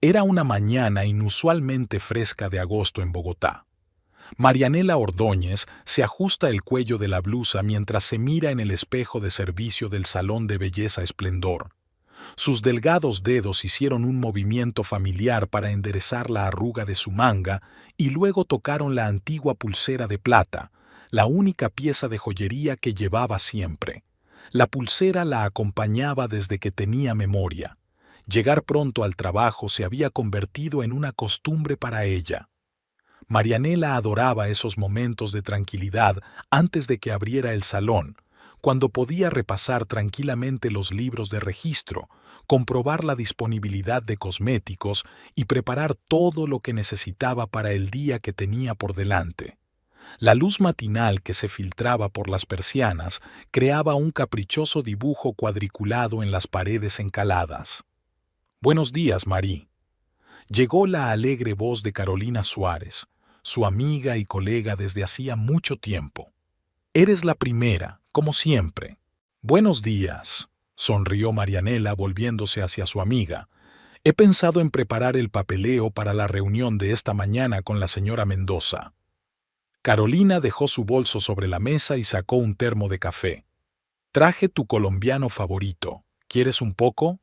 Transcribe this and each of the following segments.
Era una mañana inusualmente fresca de agosto en Bogotá. Marianela Ordóñez se ajusta el cuello de la blusa mientras se mira en el espejo de servicio del salón de belleza Esplendor. Sus delgados dedos hicieron un movimiento familiar para enderezar la arruga de su manga y luego tocaron la antigua pulsera de plata, la única pieza de joyería que llevaba siempre. La pulsera la acompañaba desde que tenía memoria. Llegar pronto al trabajo se había convertido en una costumbre para ella. Marianela adoraba esos momentos de tranquilidad antes de que abriera el salón, cuando podía repasar tranquilamente los libros de registro, comprobar la disponibilidad de cosméticos y preparar todo lo que necesitaba para el día que tenía por delante. La luz matinal que se filtraba por las persianas creaba un caprichoso dibujo cuadriculado en las paredes encaladas. «Buenos días, Marí». Llegó la alegre voz de Carolina Suárez, su amiga y colega desde hacía mucho tiempo. «Eres la primera, como siempre». «Buenos días», sonrió Marianela volviéndose hacia su amiga. «He pensado en preparar el papeleo para la reunión de esta mañana con la señora Mendoza». Carolina dejó su bolso sobre la mesa y sacó un termo de café. «Traje tu colombiano favorito. ¿Quieres un poco?».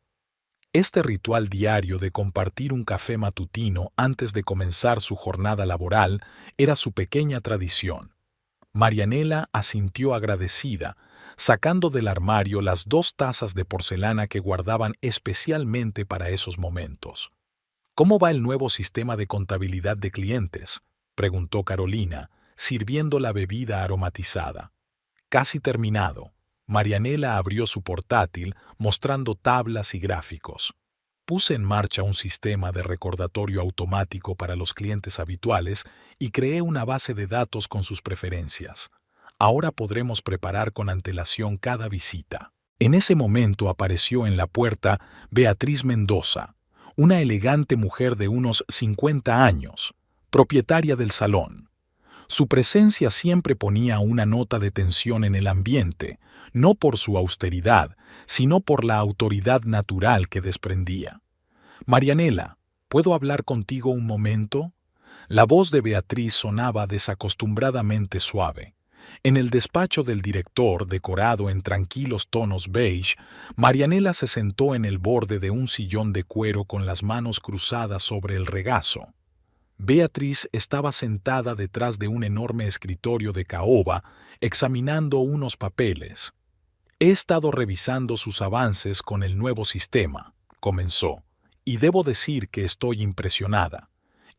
Este ritual diario de compartir un café matutino antes de comenzar su jornada laboral era su pequeña tradición. Marianela asintió agradecida, sacando del armario las 2 tazas de porcelana que guardaban especialmente para esos momentos. «¿Cómo va el nuevo sistema de contabilidad de clientes?», preguntó Carolina, sirviendo la bebida aromatizada. «Casi terminado». Marianela abrió su portátil mostrando tablas y gráficos. «Puse en marcha un sistema de recordatorio automático para los clientes habituales y creé una base de datos con sus preferencias. Ahora podremos preparar con antelación cada visita». En ese momento apareció en la puerta Beatriz Mendoza, una elegante mujer de unos 50 años, propietaria del salón. Su presencia siempre ponía una nota de tensión en el ambiente, no por su austeridad, sino por la autoridad natural que desprendía. «Marianela, ¿puedo hablar contigo un momento?». La voz de Beatriz sonaba desacostumbradamente suave. En el despacho del director, decorado en tranquilos tonos beige, Marianela se sentó en el borde de un sillón de cuero con las manos cruzadas sobre el regazo. Beatriz estaba sentada detrás de un enorme escritorio de caoba, examinando unos papeles. «He estado revisando sus avances con el nuevo sistema», comenzó, «y debo decir que estoy impresionada.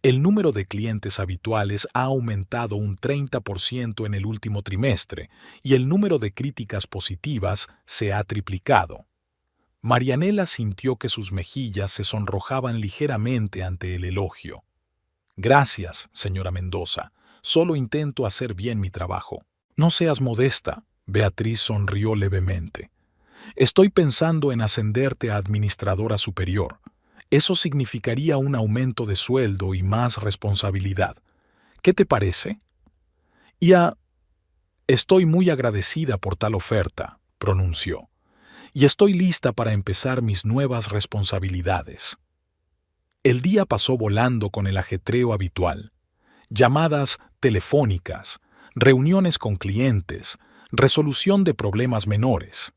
El número de clientes habituales ha aumentado un 30% en el último trimestre y el número de críticas positivas se ha triplicado». Marianela sintió que sus mejillas se sonrojaban ligeramente ante el elogio. «Gracias, señora Mendoza. Solo intento hacer bien mi trabajo». «No seas modesta», Beatriz sonrió levemente. «Estoy pensando en ascenderte a administradora superior. Eso significaría un aumento de sueldo y más responsabilidad. ¿Qué te parece?». «Estoy muy agradecida por tal oferta», pronunció. «Y estoy lista para empezar mis nuevas responsabilidades». El día pasó volando con el ajetreo habitual. Llamadas telefónicas, reuniones con clientes, resolución de problemas menores.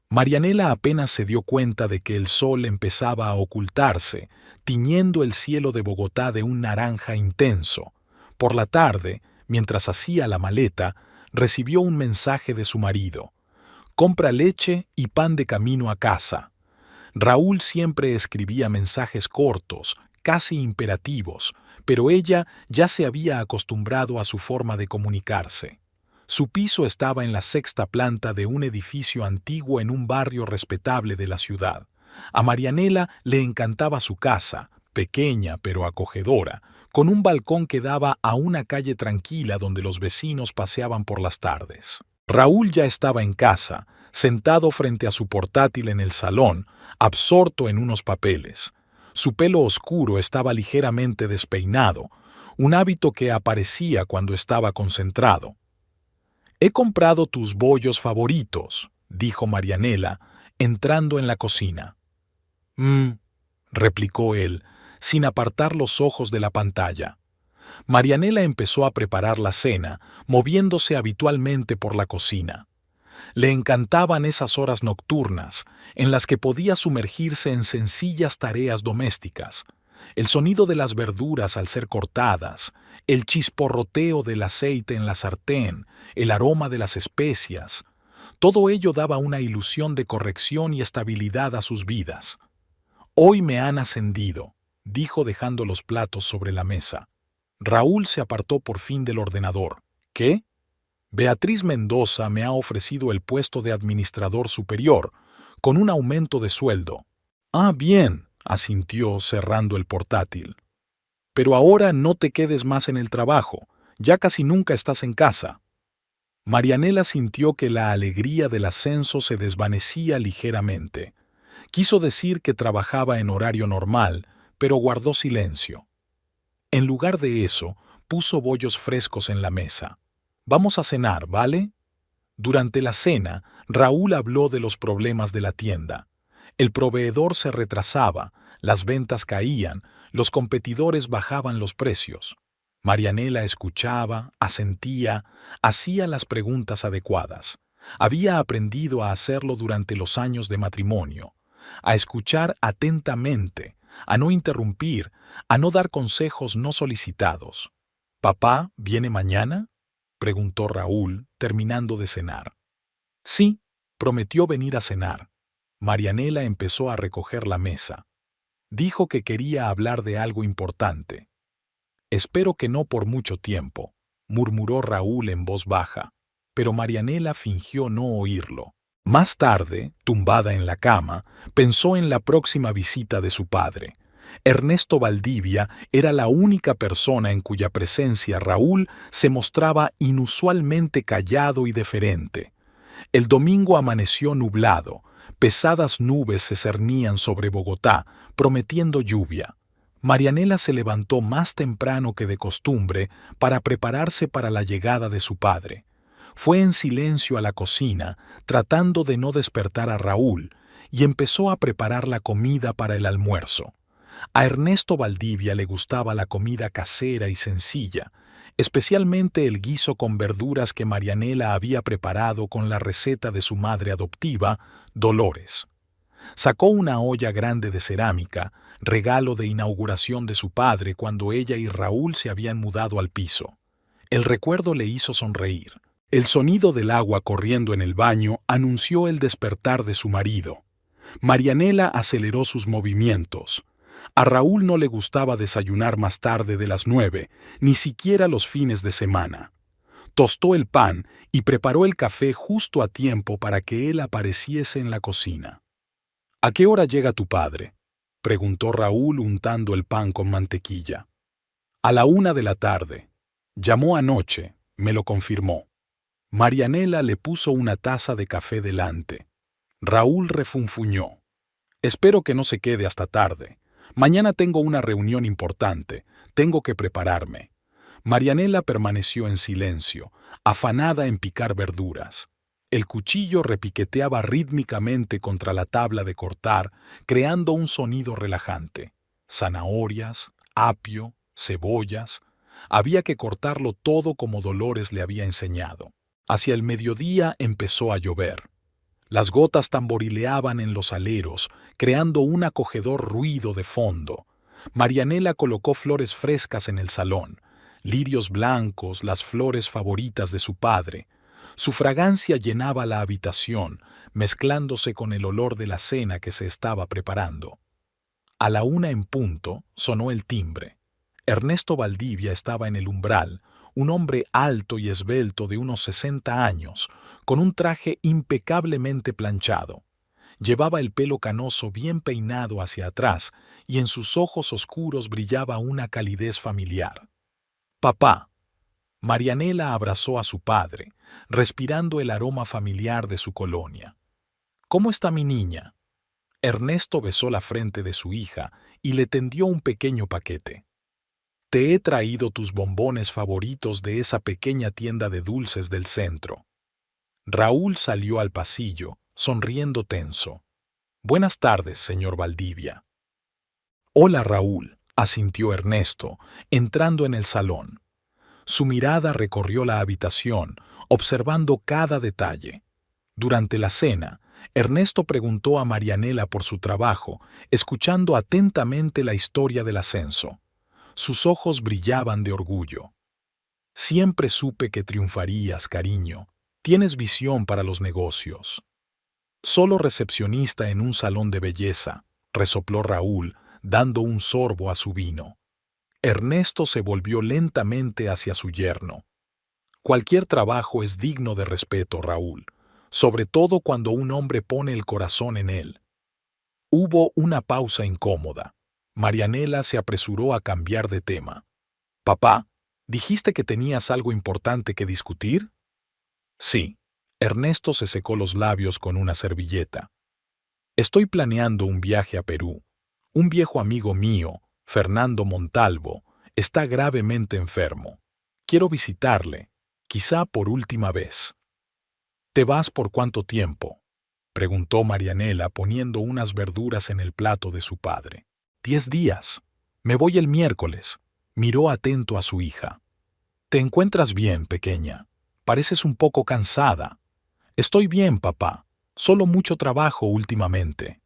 Marianela apenas se dio cuenta de que el sol empezaba a ocultarse, tiñendo el cielo de Bogotá de un naranja intenso. Por la tarde, mientras hacía la maleta, recibió un mensaje de su marido. «Compra leche y pan de camino a casa». Raúl siempre escribía mensajes cortos, casi imperativos, pero ella ya se había acostumbrado a su forma de comunicarse. Su piso estaba en la 6ª planta de un edificio antiguo en un barrio respetable de la ciudad. A Marianela le encantaba su casa, pequeña pero acogedora, con un balcón que daba a una calle tranquila donde los vecinos paseaban por las tardes. Raúl ya estaba en casa, sentado frente a su portátil en el salón, absorto en unos papeles. Su pelo oscuro estaba ligeramente despeinado, un hábito que aparecía cuando estaba concentrado. «He comprado tus bollos favoritos», dijo Marianela, entrando en la cocina. Replicó él, sin apartar los ojos de la pantalla. Marianela empezó a preparar la cena, moviéndose habitualmente por la cocina. Le encantaban esas horas nocturnas, en las que podía sumergirse en sencillas tareas domésticas. El sonido de las verduras al ser cortadas, el chisporroteo del aceite en la sartén, el aroma de las especias, todo ello daba una ilusión de corrección y estabilidad a sus vidas. «Hoy me han ascendido», dijo dejando los platos sobre la mesa. Raúl se apartó por fin del ordenador. «¿Qué? Beatriz Mendoza me ha ofrecido el puesto de administrador superior, con un aumento de sueldo». «Ah, bien», asintió cerrando el portátil. «Pero ahora no te quedes más en el trabajo, ya casi nunca estás en casa». Marianela sintió que la alegría del ascenso se desvanecía ligeramente. Quiso decir que trabajaba en horario normal, pero guardó silencio. En lugar de eso, puso bollos frescos en la mesa. «Vamos a cenar, ¿vale?» Durante la cena, Raúl habló de los problemas de la tienda. El proveedor se retrasaba, las ventas caían, los competidores bajaban los precios. Marianela escuchaba, asentía, hacía las preguntas adecuadas. Había aprendido a hacerlo durante los años de matrimonio, a escuchar atentamente, a no interrumpir, a no dar consejos no solicitados. «¿Papá viene mañana?», preguntó Raúl, terminando de cenar. «Sí, prometió venir a cenar». Marianela empezó a recoger la mesa. Dijo que quería hablar de algo importante. «Espero que no por mucho tiempo», murmuró Raúl en voz baja, pero Marianela fingió no oírlo. Más tarde, tumbada en la cama, pensó en la próxima visita de su padre. Ernesto Valdivia era la única persona en cuya presencia Raúl se mostraba inusualmente callado y deferente. El domingo amaneció nublado, pesadas nubes se cernían sobre Bogotá, prometiendo lluvia. Marianela se levantó más temprano que de costumbre para prepararse para la llegada de su padre. Fue en silencio a la cocina, tratando de no despertar a Raúl, y empezó a preparar la comida para el almuerzo. A Ernesto Valdivia le gustaba la comida casera y sencilla, especialmente el guiso con verduras que Marianela había preparado con la receta de su madre adoptiva, Dolores. Sacó una olla grande de cerámica, regalo de inauguración de su padre cuando ella y Raúl se habían mudado al piso. El recuerdo le hizo sonreír. El sonido del agua corriendo en el baño anunció el despertar de su marido. Marianela aceleró sus movimientos. A Raúl no le gustaba desayunar más tarde de las 9, ni siquiera los fines de semana. Tostó el pan y preparó el café justo a tiempo para que él apareciese en la cocina. «¿A qué hora llega tu padre?», preguntó Raúl untando el pan con mantequilla. «A la 1 de la tarde. Llamó anoche, me lo confirmó». Marianela le puso una taza de café delante. Raúl refunfuñó. «Espero que no se quede hasta tarde. Mañana tengo una reunión importante. Tengo que prepararme». Marianela permaneció en silencio, afanada en picar verduras. El cuchillo repiqueteaba rítmicamente contra la tabla de cortar, creando un sonido relajante. Zanahorias, apio, cebollas. Había que cortarlo todo como Dolores le había enseñado. Hacia el mediodía empezó a llover. Las gotas tamborileaban en los aleros, creando un acogedor ruido de fondo. Marianela colocó flores frescas en el salón, lirios blancos, las flores favoritas de su padre. Su fragancia llenaba la habitación, mezclándose con el olor de la cena que se estaba preparando. A la 1 en punto sonó el timbre. Ernesto Valdivia estaba en el umbral, un hombre alto y esbelto de unos 60 años, con un traje impecablemente planchado. Llevaba el pelo canoso bien peinado hacia atrás y en sus ojos oscuros brillaba una calidez familiar. «Papá». Marianela abrazó a su padre, respirando el aroma familiar de su colonia. «¿Cómo está mi niña?». Ernesto besó la frente de su hija y le tendió un pequeño paquete. «Te he traído tus bombones favoritos de esa pequeña tienda de dulces del centro». Raúl salió al pasillo, sonriendo tenso. «Buenas tardes, señor Valdivia». «Hola, Raúl», asintió Ernesto, entrando en el salón. Su mirada recorrió la habitación, observando cada detalle. Durante la cena, Ernesto preguntó a Marianela por su trabajo, escuchando atentamente la historia del ascenso. Sus ojos brillaban de orgullo. Siempre supe que triunfarías, cariño. Tienes visión para los negocios. Solo recepcionista en un salón de belleza, resopló Raúl, dando un sorbo a su vino. Ernesto se volvió lentamente hacia su yerno. Cualquier trabajo es digno de respeto, Raúl, sobre todo cuando un hombre pone el corazón en él. Hubo una pausa incómoda. Marianela se apresuró a cambiar de tema. Papá, ¿dijiste que tenías algo importante que discutir? Sí. Ernesto se secó los labios con una servilleta. Estoy planeando un viaje a Perú. Un viejo amigo mío, Fernando Montalvo, está gravemente enfermo. Quiero visitarle, quizá por última vez. ¿Te vas por cuánto tiempo?, preguntó Marianela poniendo unas verduras en el plato de su padre. 10 días. Me voy el miércoles. Miró atento a su hija. ¿Te encuentras bien, pequeña? Pareces un poco cansada. Estoy bien, papá. Solo mucho trabajo últimamente.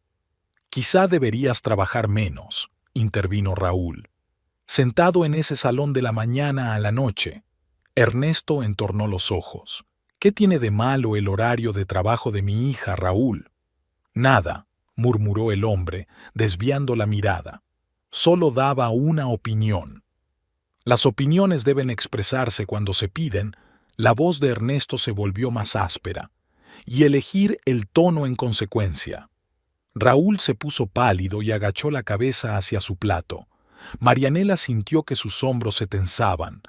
Quizá deberías trabajar menos, intervino Raúl. Sentado en ese salón de la mañana a la noche. Ernesto entornó los ojos. ¿Qué tiene de malo el horario de trabajo de mi hija, Raúl? Nada, murmuró el hombre, desviando la mirada. Solo daba una opinión. Las opiniones deben expresarse cuando se piden. La voz de Ernesto se volvió más áspera, y elegir el tono en consecuencia. Raúl se puso pálido y agachó la cabeza hacia su plato. Marianela sintió que sus hombros se tensaban.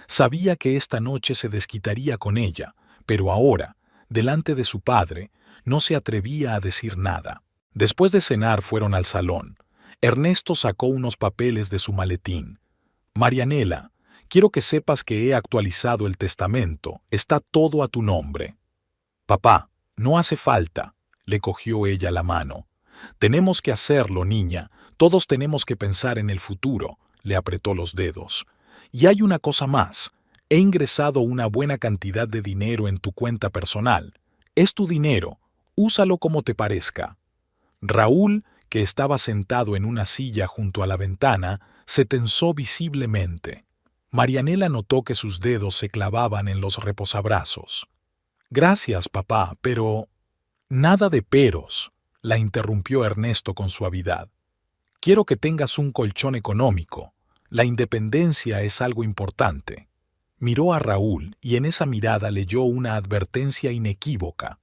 Sabía que esta noche se desquitaría con ella, pero ahora, delante de su padre, no se atrevía a decir nada. Después de cenar fueron al salón. Ernesto sacó unos papeles de su maletín. Marianela, quiero que sepas que he actualizado el testamento. Está todo a tu nombre. Papá, no hace falta, le cogió ella la mano. Tenemos que hacerlo, niña. Todos tenemos que pensar en el futuro, le apretó los dedos. Y hay una cosa más. He ingresado una buena cantidad de dinero en tu cuenta personal. Es tu dinero. Úsalo como te parezca. Raúl, que estaba sentado en una silla junto a la ventana, se tensó visiblemente. Marianela notó que sus dedos se clavaban en los reposabrazos. Gracias, papá, pero... Nada de peros, la interrumpió Ernesto con suavidad. Quiero que tengas un colchón económico. La independencia es algo importante. Miró a Raúl y en esa mirada leyó una advertencia inequívoca.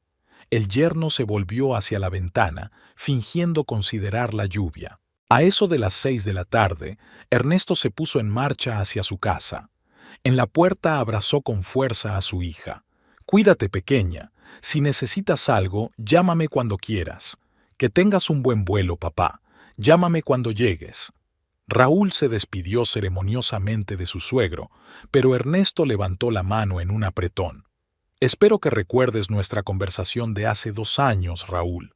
El yerno se volvió hacia la ventana, fingiendo considerar la lluvia. A eso de las 6 de la tarde, Ernesto se puso en marcha hacia su casa. En la puerta abrazó con fuerza a su hija. Cuídate, pequeña. Si necesitas algo, llámame cuando quieras. Que tengas un buen vuelo, papá. Llámame cuando llegues. Raúl se despidió ceremoniosamente de su suegro, pero Ernesto levantó la mano en un apretón. Espero que recuerdes nuestra conversación de hace 2 años, Raúl.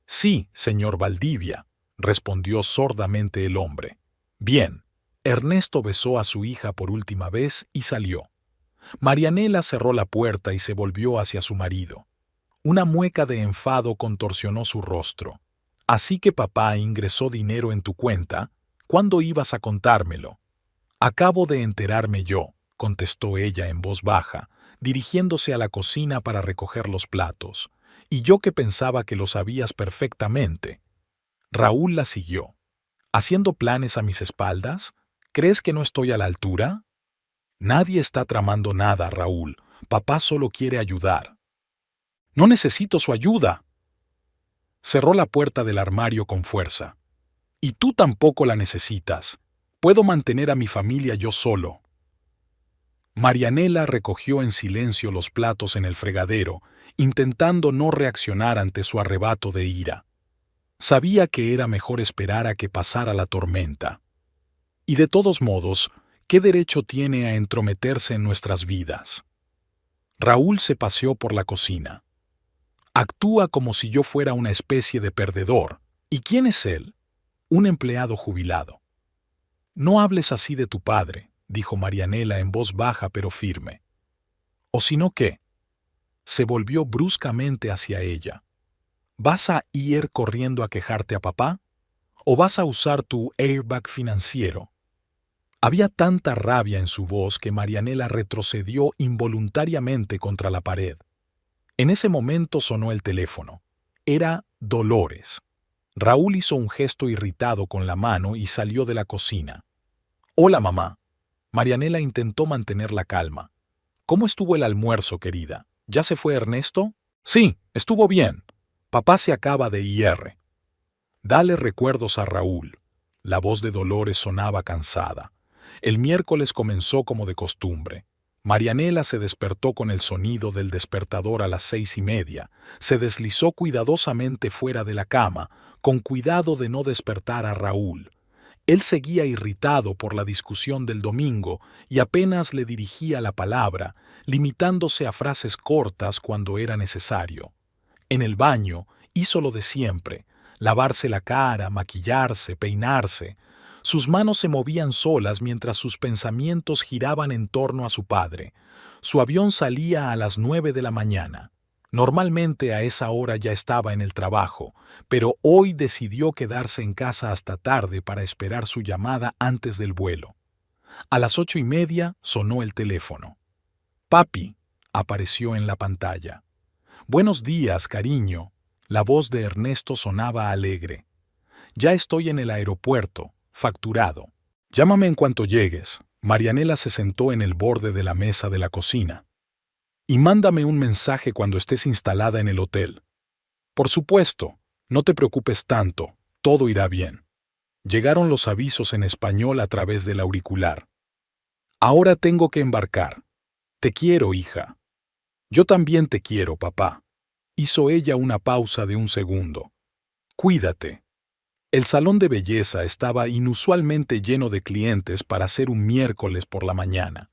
Sí, señor Valdivia, respondió sordamente el hombre. Bien. Ernesto besó a su hija por última vez y salió. Marianela cerró la puerta y se volvió hacia su marido. Una mueca de enfado contorsionó su rostro. Así que papá ingresó dinero en tu cuenta. ¿Cuándo ibas a contármelo? Acabo de enterarme yo, contestó ella en voz baja, dirigiéndose a la cocina para recoger los platos. Y yo que pensaba que lo sabías perfectamente. Raúl la siguió. ¿Haciendo planes a mis espaldas? ¿Crees que no estoy a la altura? Nadie está tramando nada, Raúl. Papá solo quiere ayudar. No necesito su ayuda. Cerró la puerta del armario con fuerza. Y tú tampoco la necesitas. Puedo mantener a mi familia yo solo. Marianela recogió en silencio los platos en el fregadero, intentando no reaccionar ante su arrebato de ira. Sabía que era mejor esperar a que pasara la tormenta. Y de todos modos, ¿qué derecho tiene a entrometerse en nuestras vidas? Raúl se paseó por la cocina. Actúa como si yo fuera una especie de perdedor. ¿Y quién es él? Un empleado jubilado. No hables así de tu padre, dijo Marianela en voz baja pero firme. ¿O si no qué? Se volvió bruscamente hacia ella. ¿Vas a ir corriendo a quejarte a papá? ¿O vas a usar tu airbag financiero? Había tanta rabia en su voz que Marianela retrocedió involuntariamente contra la pared. En ese momento sonó el teléfono. Era Dolores. Raúl hizo un gesto irritado con la mano y salió de la cocina. «Hola, mamá». Marianela intentó mantener la calma. «¿Cómo estuvo el almuerzo, querida? ¿Ya se fue Ernesto?» «Sí, estuvo bien. Papá se acaba de ir». «Dale recuerdos a Raúl». La voz de Dolores sonaba cansada. El miércoles comenzó como de costumbre. Marianela se despertó con el sonido del despertador a las 6:30. Se deslizó cuidadosamente fuera de la cama, con cuidado de no despertar a Raúl. Él seguía irritado por la discusión del domingo y apenas le dirigía la palabra, limitándose a frases cortas cuando era necesario. En el baño hizo lo de siempre: lavarse la cara, maquillarse, peinarse. Sus manos se movían solas mientras sus pensamientos giraban en torno a su padre. Su avión salía a las 9 de la mañana. Normalmente a esa hora ya estaba en el trabajo, pero hoy decidió quedarse en casa hasta tarde para esperar su llamada antes del vuelo. A las 8:30 sonó el teléfono. «Papi», apareció en la pantalla. «Buenos días, cariño». La voz de Ernesto sonaba alegre. «Ya estoy en el aeropuerto, facturado. Llámame en cuanto llegues». Marianela se sentó en el borde de la mesa de la cocina. «Y mándame un mensaje cuando estés instalada en el hotel». «Por supuesto, no te preocupes tanto, todo irá bien». Llegaron los avisos en español a través del auricular. «Ahora tengo que embarcar. Te quiero, hija». «Yo también te quiero, papá». Hizo ella una pausa de un segundo. «Cuídate». El salón de belleza estaba inusualmente lleno de clientes para ser un miércoles por la mañana.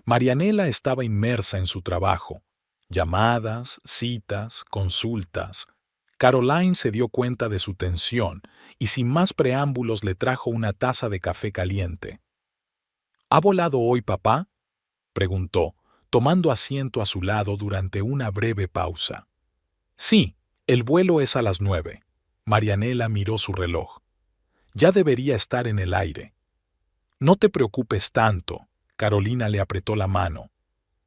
Marianela estaba inmersa en su trabajo. Llamadas, citas, consultas. Caroline se dio cuenta de su tensión y sin más preámbulos le trajo una taza de café caliente. «¿Ha volado hoy, papá?», preguntó, tomando asiento a su lado durante una breve pausa. «Sí, el vuelo es a las 9». Marianela miró su reloj. «Ya debería estar en el aire». «No te preocupes tanto», Carolina le apretó la mano.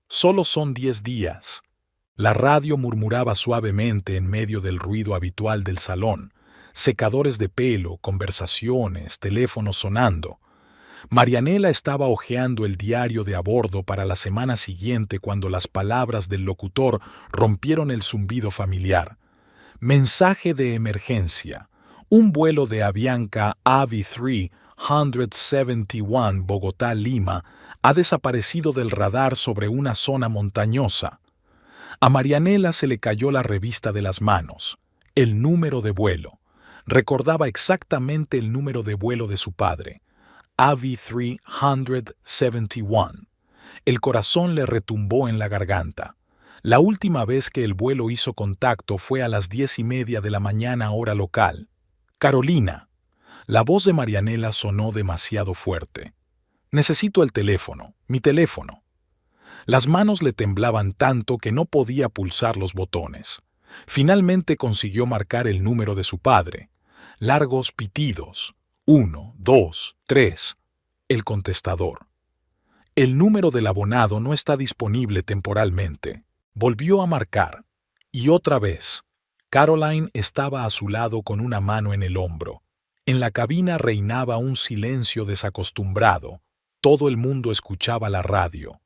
«Solo son 10 días». La radio murmuraba suavemente en medio del ruido habitual del salón. Secadores de pelo, conversaciones, teléfonos sonando. Marianela estaba hojeando el diario de a bordo para la semana siguiente cuando las palabras del locutor rompieron el zumbido familiar. «Mensaje de emergencia. Un vuelo de Avianca AV371 Bogotá-Lima ha desaparecido del radar sobre una zona montañosa». A Marianela se le cayó la revista de las manos. El número de vuelo. Recordaba exactamente el número de vuelo de su padre. AV371. El corazón le retumbó en la garganta. La última vez que el vuelo hizo contacto fue a las 10:30 de la mañana hora local. «Carolina». La voz de Marianela sonó demasiado fuerte. «Necesito el teléfono, mi teléfono». Las manos le temblaban tanto que no podía pulsar los botones. Finalmente consiguió marcar el número de su padre. Largos pitidos. 1, 2, 3. El contestador. «El número del abonado no está disponible temporalmente». Volvió a marcar. Y otra vez. Caroline estaba a su lado con una mano en el hombro. En la cabina reinaba un silencio desacostumbrado. Todo el mundo escuchaba la radio.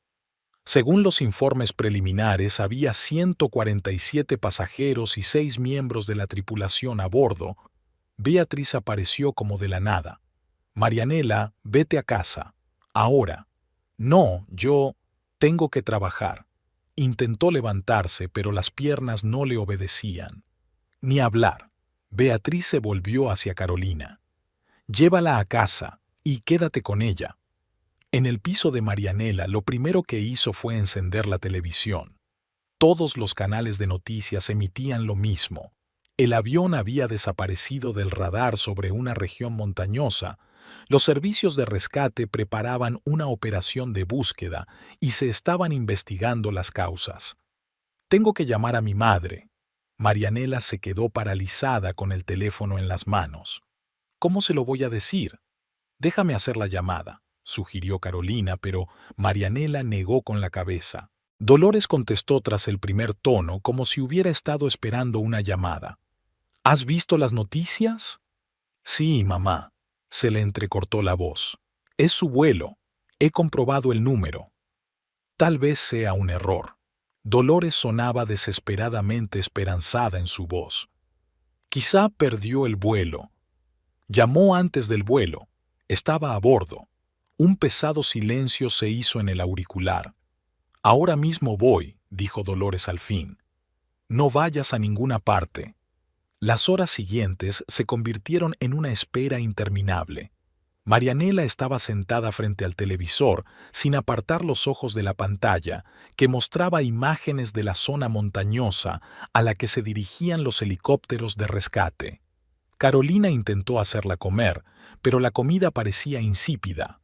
Según los informes preliminares, había 147 pasajeros y 6 miembros de la tripulación a bordo. Beatriz apareció como de la nada. «Marianela, vete a casa. Ahora». «No, yo tengo que trabajar». Intentó levantarse, pero las piernas no le obedecían. Ni hablar. Beatriz se volvió hacia Carolina. «Llévala a casa y quédate con ella». En el piso de Marianela, lo primero que hizo fue encender la televisión. Todos los canales de noticias emitían lo mismo. El avión había desaparecido del radar sobre una región montañosa, Los servicios de rescate preparaban una operación de búsqueda y se estaban investigando las causas. Tengo que llamar a mi madre. Marianela se quedó paralizada con el teléfono en las manos. ¿Cómo se lo voy a decir? Déjame hacer la llamada, sugirió Carolina, pero Marianela negó con la cabeza. Dolores contestó tras el primer tono como si hubiera estado esperando una llamada. ¿Has visto las noticias? Sí, mamá. Se le entrecortó la voz. Es su vuelo. He comprobado el número. Tal vez sea un error. Dolores sonaba desesperadamente esperanzada en su voz. Quizá perdió el vuelo. Llamó antes del vuelo. Estaba a bordo. Un pesado silencio se hizo en el auricular. Ahora mismo voy, dijo Dolores al fin. No vayas a ninguna parte. Las horas siguientes se convirtieron en una espera interminable. Marianela estaba sentada frente al televisor, sin apartar los ojos de la pantalla, que mostraba imágenes de la zona montañosa a la que se dirigían los helicópteros de rescate. Carolina intentó hacerla comer, pero la comida parecía insípida.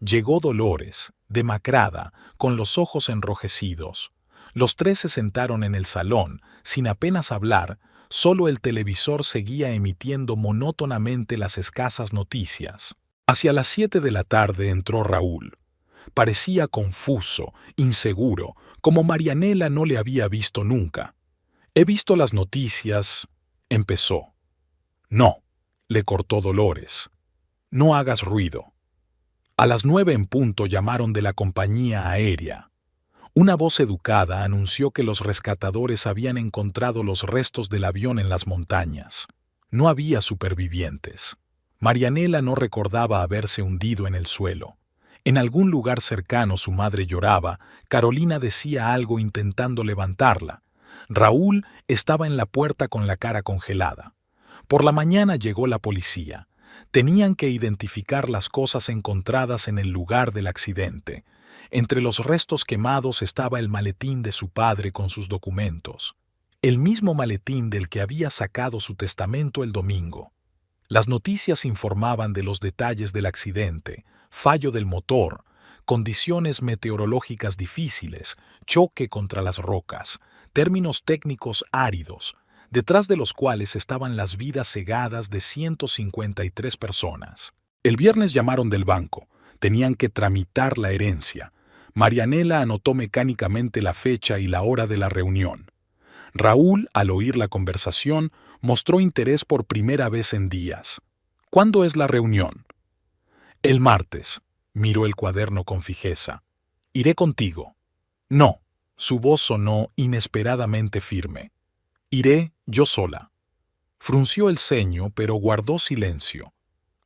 Llegó Dolores, demacrada, con los ojos enrojecidos. Los tres se sentaron en el salón, sin apenas hablar, solo el televisor seguía emitiendo monótonamente las escasas noticias. Hacia las 7 de la tarde entró Raúl. Parecía confuso, inseguro, como Marianela no le había visto nunca. He visto las noticias, empezó. No, le cortó Dolores. No hagas ruido. A las 9 en punto llamaron de la compañía aérea. Una voz educada anunció que los rescatadores habían encontrado los restos del avión en las montañas. No había supervivientes. Marianela no recordaba haberse hundido en el suelo. En algún lugar cercano su madre lloraba, Carolina decía algo intentando levantarla. Raúl estaba en la puerta con la cara congelada. Por la mañana llegó la policía. Tenían que identificar las cosas encontradas en el lugar del accidente. Entre los restos quemados estaba el maletín de su padre con sus documentos. El mismo maletín del que había sacado su testamento el domingo. Las noticias informaban de los detalles del accidente, fallo del motor, condiciones meteorológicas difíciles, choque contra las rocas, términos técnicos áridos, detrás de los cuales estaban las vidas cegadas de 153 personas. El viernes llamaron del banco. Tenían que tramitar la herencia. Marianela anotó mecánicamente la fecha y la hora de la reunión. Raúl, al oír la conversación, mostró interés por primera vez en días. ¿Cuándo es la reunión? El martes. Miró el cuaderno con fijeza. Iré contigo. No. Su voz sonó inesperadamente firme. Iré yo sola. Frunció el ceño, pero guardó silencio.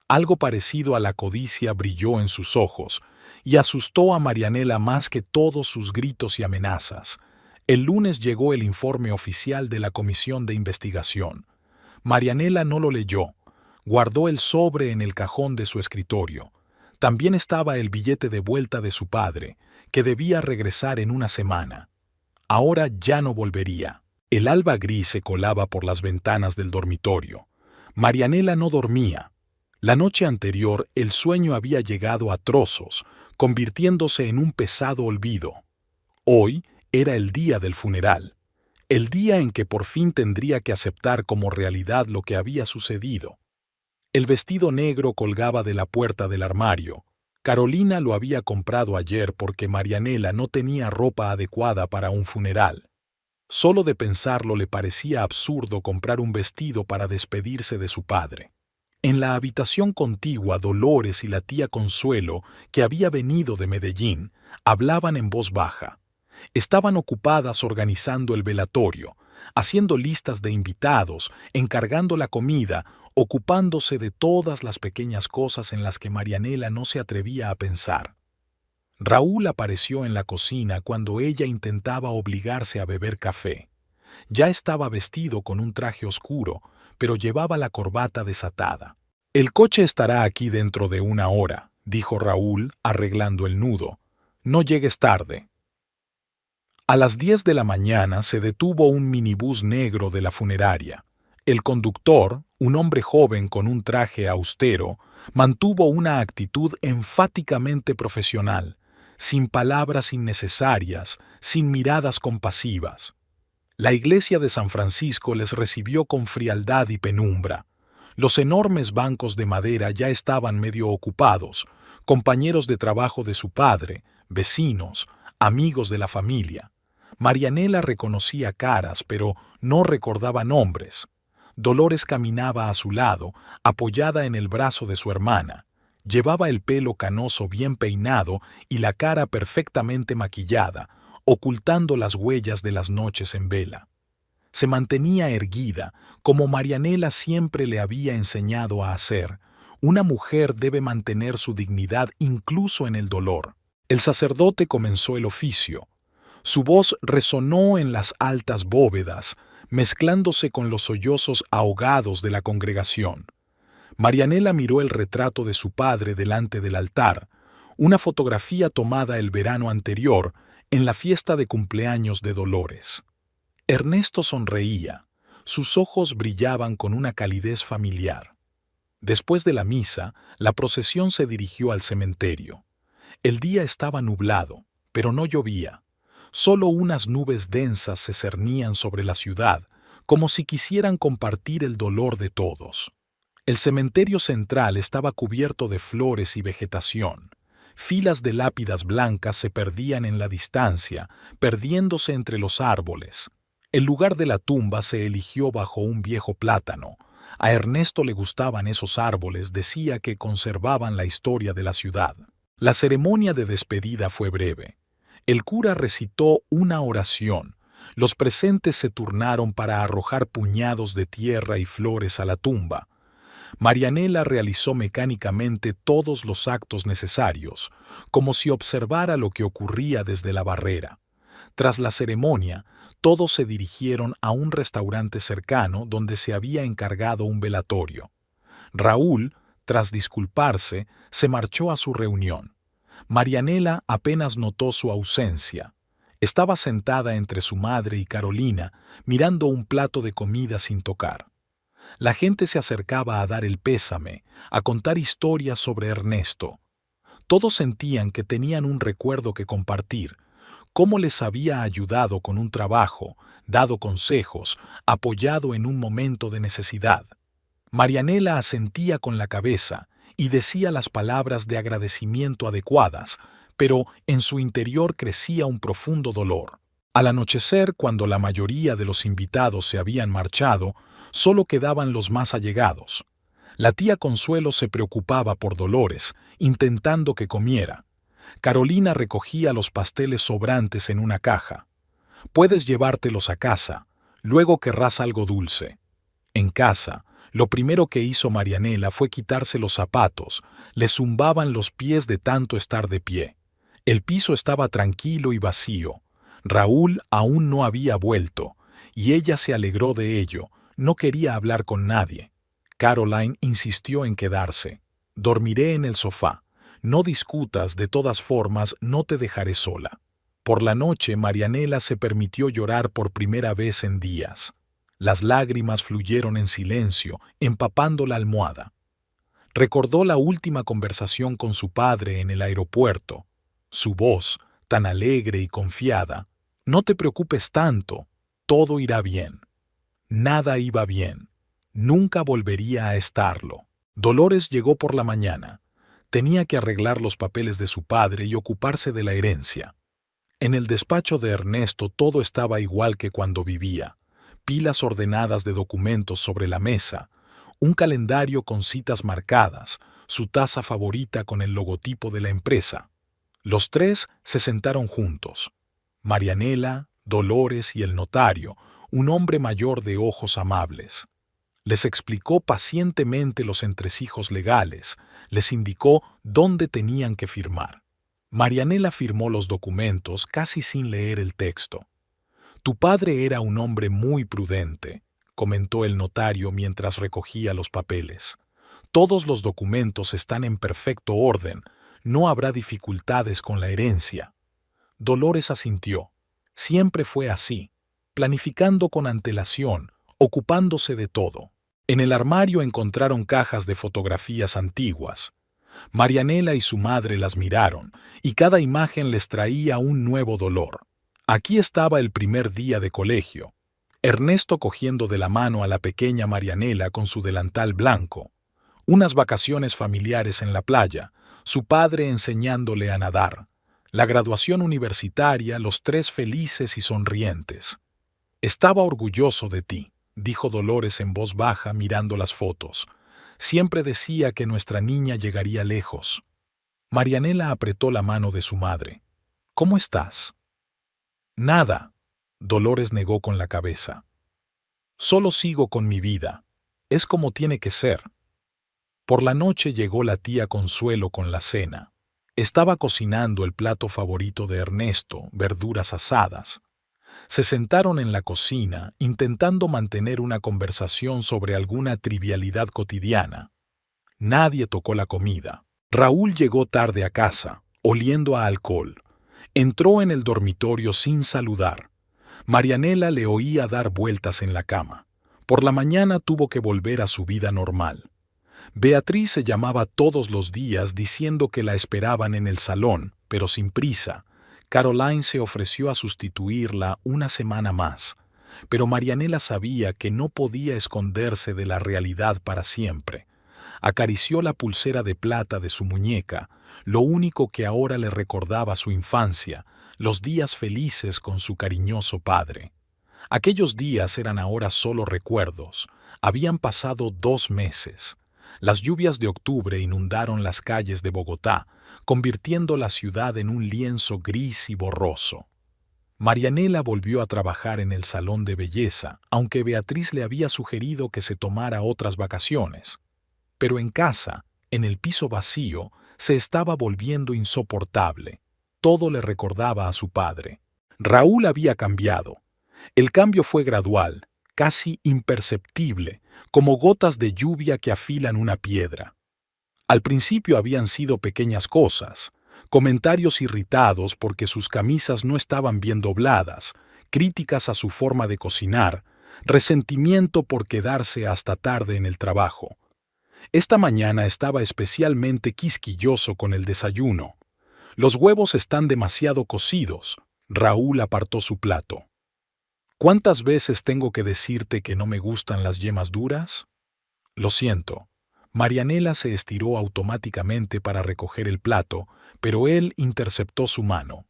Algo parecido a la codicia brilló en sus ojos y asustó a Marianela más que todos sus gritos y amenazas. El lunes llegó el informe oficial de la comisión de investigación. Marianela no lo leyó. Guardó el sobre en el cajón de su escritorio. También estaba el billete de vuelta de su padre, que debía regresar en una semana. Ahora ya no volvería. El alba gris se colaba por las ventanas del dormitorio. Marianela no dormía. La noche anterior el sueño había llegado a trozos, convirtiéndose en un pesado olvido. Hoy era el día del funeral, el día en que por fin tendría que aceptar como realidad lo que había sucedido. El vestido negro colgaba de la puerta del armario. Carolina lo había comprado ayer porque Marianela no tenía ropa adecuada para un funeral. Solo de pensarlo le parecía absurdo comprar un vestido para despedirse de su padre. En la habitación contigua, Dolores y la tía Consuelo, que había venido de Medellín, hablaban en voz baja. Estaban ocupadas organizando el velatorio, haciendo listas de invitados, encargando la comida, ocupándose de todas las pequeñas cosas en las que Marianela no se atrevía a pensar. Raúl apareció en la cocina cuando ella intentaba obligarse a beber café. Ya estaba vestido con un traje oscuro, pero llevaba la corbata desatada. «El coche estará aquí dentro de 1 hora», dijo Raúl, arreglando el nudo. «No llegues tarde». A las 10 de la mañana se detuvo un minibús negro de la funeraria. El conductor, Un hombre joven con un traje austero mantuvo una actitud enfáticamente profesional, sin palabras innecesarias, sin miradas compasivas. La iglesia de San Francisco les recibió con frialdad y penumbra. Los enormes bancos de madera ya estaban medio ocupados, compañeros de trabajo de su padre, vecinos, amigos de la familia. Marianela reconocía caras, pero no recordaba nombres. Dolores caminaba a su lado, apoyada en el brazo de su hermana. Llevaba el pelo canoso bien peinado y la cara perfectamente maquillada, ocultando las huellas de las noches en vela. Se mantenía erguida, como Marianela siempre le había enseñado a hacer. Una mujer debe mantener su dignidad incluso en el dolor. El sacerdote comenzó el oficio. Su voz resonó en las altas bóvedas, mezclándose con los sollozos ahogados de la congregación. Marianela miró el retrato de su padre delante del altar, una fotografía tomada el verano anterior en la fiesta de cumpleaños de Dolores. Ernesto sonreía, sus ojos brillaban con una calidez familiar. Después de la misa, la procesión se dirigió al cementerio. El día estaba nublado, pero no llovía. Solo unas nubes densas se cernían sobre la ciudad, como si quisieran compartir el dolor de todos. El cementerio central estaba cubierto de flores y vegetación. Filas de lápidas blancas se perdían en la distancia, perdiéndose entre los árboles. El lugar de la tumba se eligió bajo un viejo plátano. A Ernesto le gustaban esos árboles, decía que conservaban la historia de la ciudad. La ceremonia de despedida fue breve. El cura recitó una oración. Los presentes se turnaron para arrojar puñados de tierra y flores a la tumba. Marianela realizó mecánicamente todos los actos necesarios, como si observara lo que ocurría desde la barrera. Tras la ceremonia, todos se dirigieron a un restaurante cercano donde se había encargado un velatorio. Raúl, tras disculparse, se marchó a su reunión. Marianela apenas notó su ausencia. Estaba sentada entre su madre y Carolina, mirando un plato de comida sin tocar. La gente se acercaba a dar el pésame, a contar historias sobre Ernesto. Todos sentían que tenían un recuerdo que compartir, cómo les había ayudado con un trabajo, dado consejos, apoyado en un momento de necesidad. Marianela asentía con la cabeza y decía las palabras de agradecimiento adecuadas, pero en su interior crecía un profundo dolor. Al anochecer, cuando la mayoría de los invitados se habían marchado, solo quedaban los más allegados. La tía Consuelo se preocupaba por Dolores, intentando que comiera. Carolina recogía los pasteles sobrantes en una caja. «Puedes llevártelos a casa, luego querrás algo dulce». En casa, lo primero que hizo Marianela fue quitarse los zapatos, le zumbaban los pies de tanto estar de pie. El piso estaba tranquilo y vacío. Raúl aún no había vuelto, y ella se alegró de ello, no quería hablar con nadie. Caroline insistió en quedarse. «Dormiré en el sofá. No discutas, de todas formas no te dejaré sola». Por la noche Marianela se permitió llorar por primera vez en días. Las lágrimas fluyeron en silencio, empapando la almohada. Recordó la última conversación con su padre en el aeropuerto. Su voz, tan alegre y confiada. «No te preocupes tanto, todo irá bien». Nada iba bien. Nunca volvería a estarlo. Dolores llegó por la mañana. Tenía que arreglar los papeles de su padre y ocuparse de la herencia. En el despacho de Ernesto todo estaba igual que cuando vivía. Pilas ordenadas de documentos sobre la mesa, un calendario con citas marcadas, su taza favorita con el logotipo de la empresa. Los tres se sentaron juntos. Marianela, Dolores y el notario, un hombre mayor de ojos amables. Les explicó pacientemente los entresijos legales, les indicó dónde tenían que firmar. Marianela firmó los documentos casi sin leer el texto. «Tu padre era un hombre muy prudente», comentó el notario mientras recogía los papeles. «Todos los documentos están en perfecto orden, no habrá dificultades con la herencia». Dolores asintió. Siempre fue así, planificando con antelación, ocupándose de todo. En el armario encontraron cajas de fotografías antiguas. Marianela y su madre las miraron, y cada imagen les traía un nuevo dolor. Aquí estaba el primer día de colegio. Ernesto cogiendo de la mano a la pequeña Marianela con su delantal blanco. Unas vacaciones familiares en la playa, su padre enseñándole a nadar. La graduación universitaria, los tres felices y sonrientes. Estaba orgulloso de ti, dijo Dolores en voz baja mirando las fotos. Siempre decía que nuestra niña llegaría lejos. Marianela apretó la mano de su madre. ¿Cómo estás? Nada. Dolores negó con la cabeza. Solo sigo con mi vida. Es como tiene que ser. Por la noche llegó la tía Consuelo con la cena. Estaba cocinando el plato favorito de Ernesto, verduras asadas. Se sentaron en la cocina, intentando mantener una conversación sobre alguna trivialidad cotidiana. Nadie tocó la comida. Raúl llegó tarde a casa, oliendo a alcohol. Entró en el dormitorio sin saludar. Marianela le oía dar vueltas en la cama. Por la mañana tuvo que volver a su vida normal. Beatriz se llamaba todos los días diciendo que la esperaban en el salón, pero sin prisa. Caroline se ofreció a sustituirla una semana más, pero Marianela sabía que no podía esconderse de la realidad para siempre. Acarició la pulsera de plata de su muñeca, lo único que ahora le recordaba su infancia, los días felices con su cariñoso padre. Aquellos días eran ahora solo recuerdos. Habían pasado 2 meses. Las lluvias de octubre inundaron las calles de Bogotá, convirtiendo la ciudad en un lienzo gris y borroso. Marianela volvió a trabajar en el salón de belleza, aunque Beatriz le había sugerido que se tomara otras vacaciones. Pero en casa, en el piso vacío, se estaba volviendo insoportable. Todo le recordaba a su padre. Raúl había cambiado. El cambio fue gradual, casi imperceptible, como gotas de lluvia que afilan una piedra. Al principio habían sido pequeñas cosas, comentarios irritados porque sus camisas no estaban bien dobladas, críticas a su forma de cocinar, resentimiento por quedarse hasta tarde en el trabajo. Esta mañana estaba especialmente quisquilloso con el desayuno. Los huevos están demasiado cocidos. Raúl apartó su plato. ¿Cuántas veces tengo que decirte que no me gustan las yemas duras? Lo siento. Marianela se estiró automáticamente para recoger el plato, pero él interceptó su mano.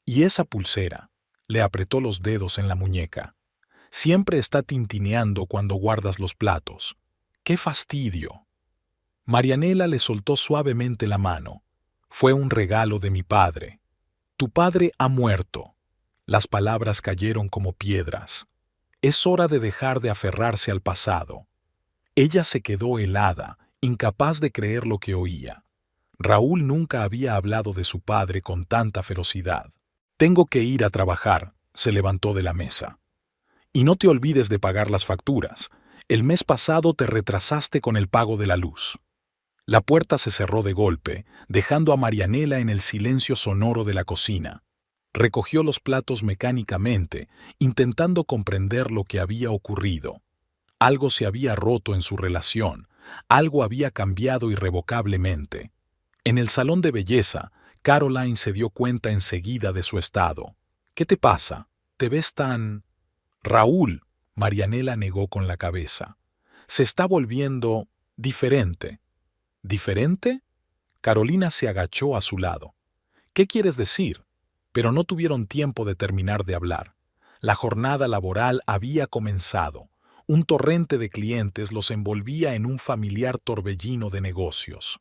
¿Y esa pulsera? Le apretó los dedos en la muñeca. Siempre está tintineando cuando guardas los platos. ¡Qué fastidio! Marianela le soltó suavemente la mano. Fue un regalo de mi padre. Tu padre ha muerto. Las palabras cayeron como piedras. Es hora de dejar de aferrarse al pasado. Ella se quedó helada, incapaz de creer lo que oía. Raúl nunca había hablado de su padre con tanta ferocidad. Tengo que ir a trabajar, se levantó de la mesa. Y no te olvides de pagar las facturas. El mes pasado te retrasaste con el pago de la luz. La puerta se cerró de golpe, dejando a Marianela en el silencio sonoro de la cocina. Recogió los platos mecánicamente, intentando comprender lo que había ocurrido. Algo se había roto en su relación, algo había cambiado irrevocablemente. En el salón de belleza, Caroline se dio cuenta enseguida de su estado. ¿Qué te pasa? ¿Te ves tan...? Raúl, Marianela negó con la cabeza. Se está volviendo diferente. ¿Diferente? Carolina se agachó a su lado. ¿Qué quieres decir? Pero no tuvieron tiempo de terminar de hablar. La jornada laboral había comenzado. Un torrente de clientes los envolvía en un familiar torbellino de negocios.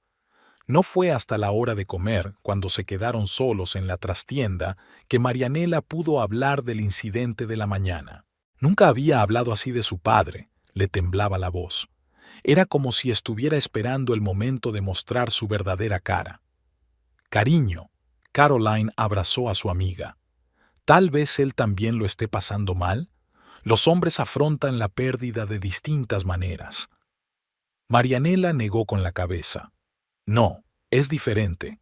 No fue hasta la hora de comer, cuando se quedaron solos en la trastienda, que Marianela pudo hablar del incidente de la mañana. Nunca había hablado así de su padre, le temblaba la voz. Era como si estuviera esperando el momento de mostrar su verdadera cara. Cariño, Caroline abrazó a su amiga. ¿Tal vez él también lo esté pasando mal? Los hombres afrontan la pérdida de distintas maneras. Marianela negó con la cabeza. No, es diferente.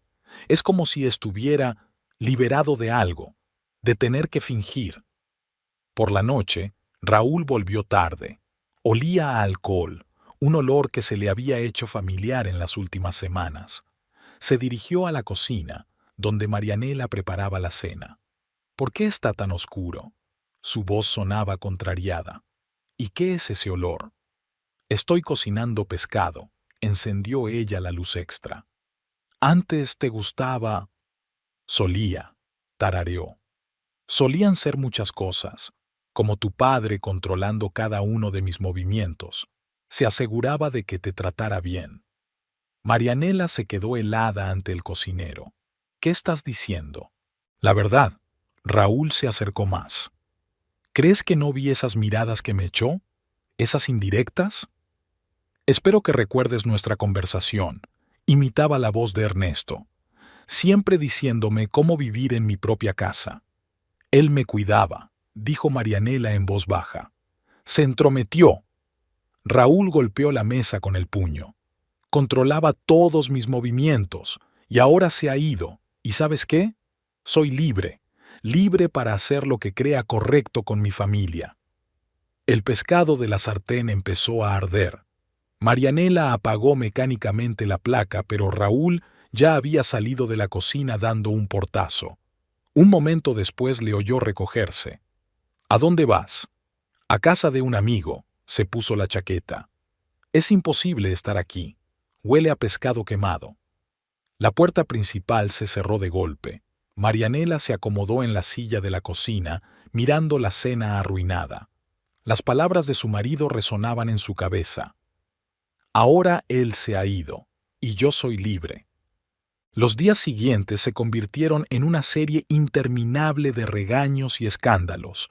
Es como si estuviera liberado de algo, de tener que fingir. Por la noche, Raúl volvió tarde. Olía a alcohol, un olor que se le había hecho familiar en las últimas semanas. Se dirigió a la cocina, donde Marianela preparaba la cena. ¿Por qué está tan oscuro? Su voz sonaba contrariada. ¿Y qué es ese olor? Estoy cocinando pescado. Encendió ella la luz extra. Antes te gustaba... Solía, tarareó. Solían ser muchas cosas, como tu padre controlando cada uno de mis movimientos. Se aseguraba de que te tratara bien. Marianela se quedó helada ante el cocinero. ¿Qué estás diciendo? La verdad, Raúl se acercó más. ¿Crees que no vi esas miradas que me echó? ¿Esas indirectas? Espero que recuerdes nuestra conversación. Imitaba la voz de Ernesto, siempre diciéndome cómo vivir en mi propia casa. Él me cuidaba, dijo Marianela en voz baja. Se entrometió. Raúl golpeó la mesa con el puño. Controlaba todos mis movimientos, y ahora se ha ido. ¿Y sabes qué? Soy libre, libre para hacer lo que crea correcto con mi familia. El pescado de la sartén empezó a arder. Marianela apagó mecánicamente la placa, pero Raúl ya había salido de la cocina dando un portazo. Un momento después le oyó recogerse. ¿A dónde vas? A casa de un amigo. Se puso la chaqueta. Es imposible estar aquí. Huele a pescado quemado. La puerta principal se cerró de golpe. Marianela se acomodó en la silla de la cocina, mirando la cena arruinada. Las palabras de su marido resonaban en su cabeza. Ahora él se ha ido, y yo soy libre. Los días siguientes se convirtieron en una serie interminable de regaños y escándalos.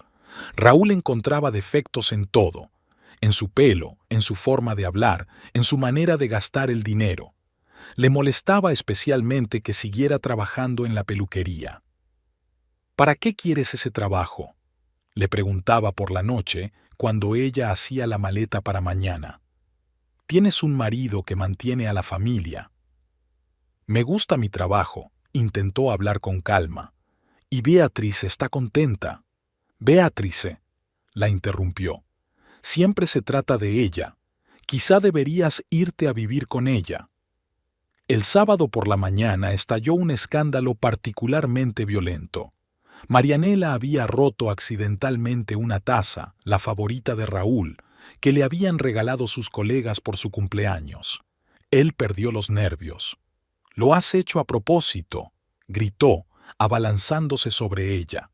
Raúl encontraba defectos en todo, en su pelo, en su forma de hablar, en su manera de gastar el dinero. Le molestaba especialmente que siguiera trabajando en la peluquería. ¿Para qué quieres ese trabajo?, le preguntaba por la noche cuando ella hacía la maleta para mañana. Tienes un marido que mantiene a la familia. Me gusta mi trabajo, intentó hablar con calma. Y Beatriz está contenta. Beatrice, la interrumpió. Siempre se trata de ella. Quizá deberías irte a vivir con ella. El sábado por la mañana estalló un escándalo particularmente violento. Marianela había roto accidentalmente una taza, la favorita de Raúl, que le habían regalado sus colegas por su cumpleaños. Él perdió los nervios. «Lo has hecho a propósito», gritó, abalanzándose sobre ella.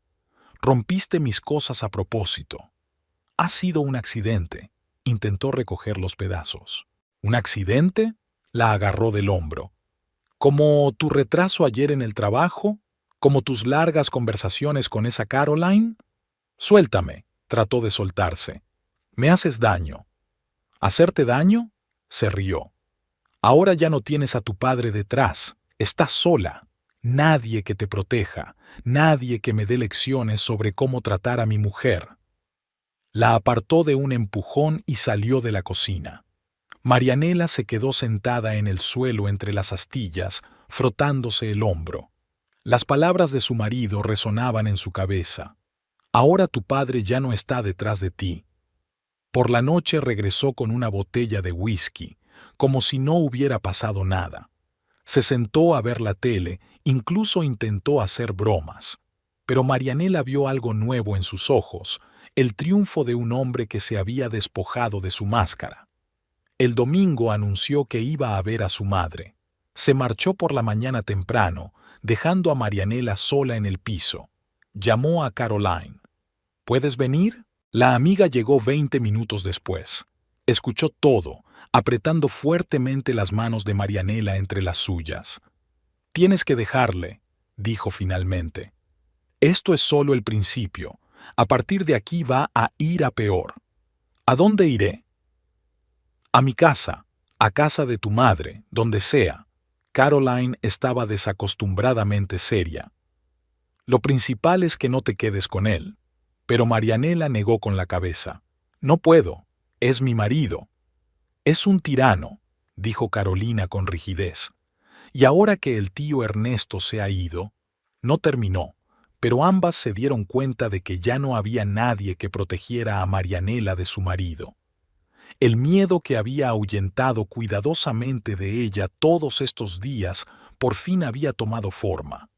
«Rompiste mis cosas a propósito». «Ha sido un accidente», intentó recoger los pedazos. «¿Un accidente?», la agarró del hombro. «¿Como tu retraso ayer en el trabajo? ¿Como tus largas conversaciones con esa Caroline?» «Suéltame», trató de soltarse. «Me haces daño». «¿Hacerte daño?», se rió. «Ahora ya no tienes a tu padre detrás. Estás sola. Nadie que te proteja, nadie que me dé lecciones sobre cómo tratar a mi mujer». La apartó de un empujón y salió de la cocina. Marianela se quedó sentada en el suelo entre las astillas, frotándose el hombro. Las palabras de su marido resonaban en su cabeza. «Ahora tu padre ya no está detrás de ti». Por la noche regresó con una botella de whisky, como si no hubiera pasado nada. Se sentó a ver la tele, incluso intentó hacer bromas. Pero Marianela vio algo nuevo en sus ojos, el triunfo de un hombre que se había despojado de su máscara. El domingo anunció que iba a ver a su madre. Se marchó por la mañana temprano, dejando a Marianela sola en el piso. Llamó a Caroline. «¿Puedes venir?». La amiga llegó 20 minutos después. Escuchó todo, apretando fuertemente las manos de Marianela entre las suyas. «Tienes que dejarle», dijo finalmente. «Esto es solo el principio. A partir de aquí va a ir a peor». «¿A dónde iré?». «A mi casa, a casa de tu madre, donde sea». Caroline estaba desacostumbradamente seria. «Lo principal es que no te quedes con él». Pero Marianela negó con la cabeza. «No puedo. Es mi marido». «Es un tirano», dijo Carolina con rigidez. «Y ahora que el tío Ernesto se ha ido». No terminó, pero ambas se dieron cuenta de que ya no había nadie que protegiera a Marianela de su marido. El miedo que había ahuyentado cuidadosamente de ella todos estos días por fin había tomado forma.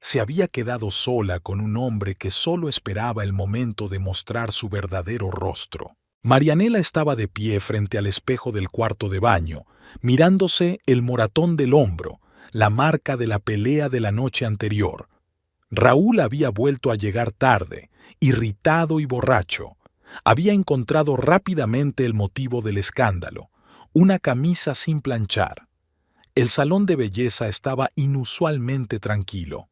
Se había quedado sola con un hombre que solo esperaba el momento de mostrar su verdadero rostro. Marianela estaba de pie frente al espejo del cuarto de baño, mirándose el moratón del hombro, la marca de la pelea de la noche anterior. Raúl había vuelto a llegar tarde, irritado y borracho. Había encontrado rápidamente el motivo del escándalo: una camisa sin planchar. El salón de belleza estaba inusualmente tranquilo.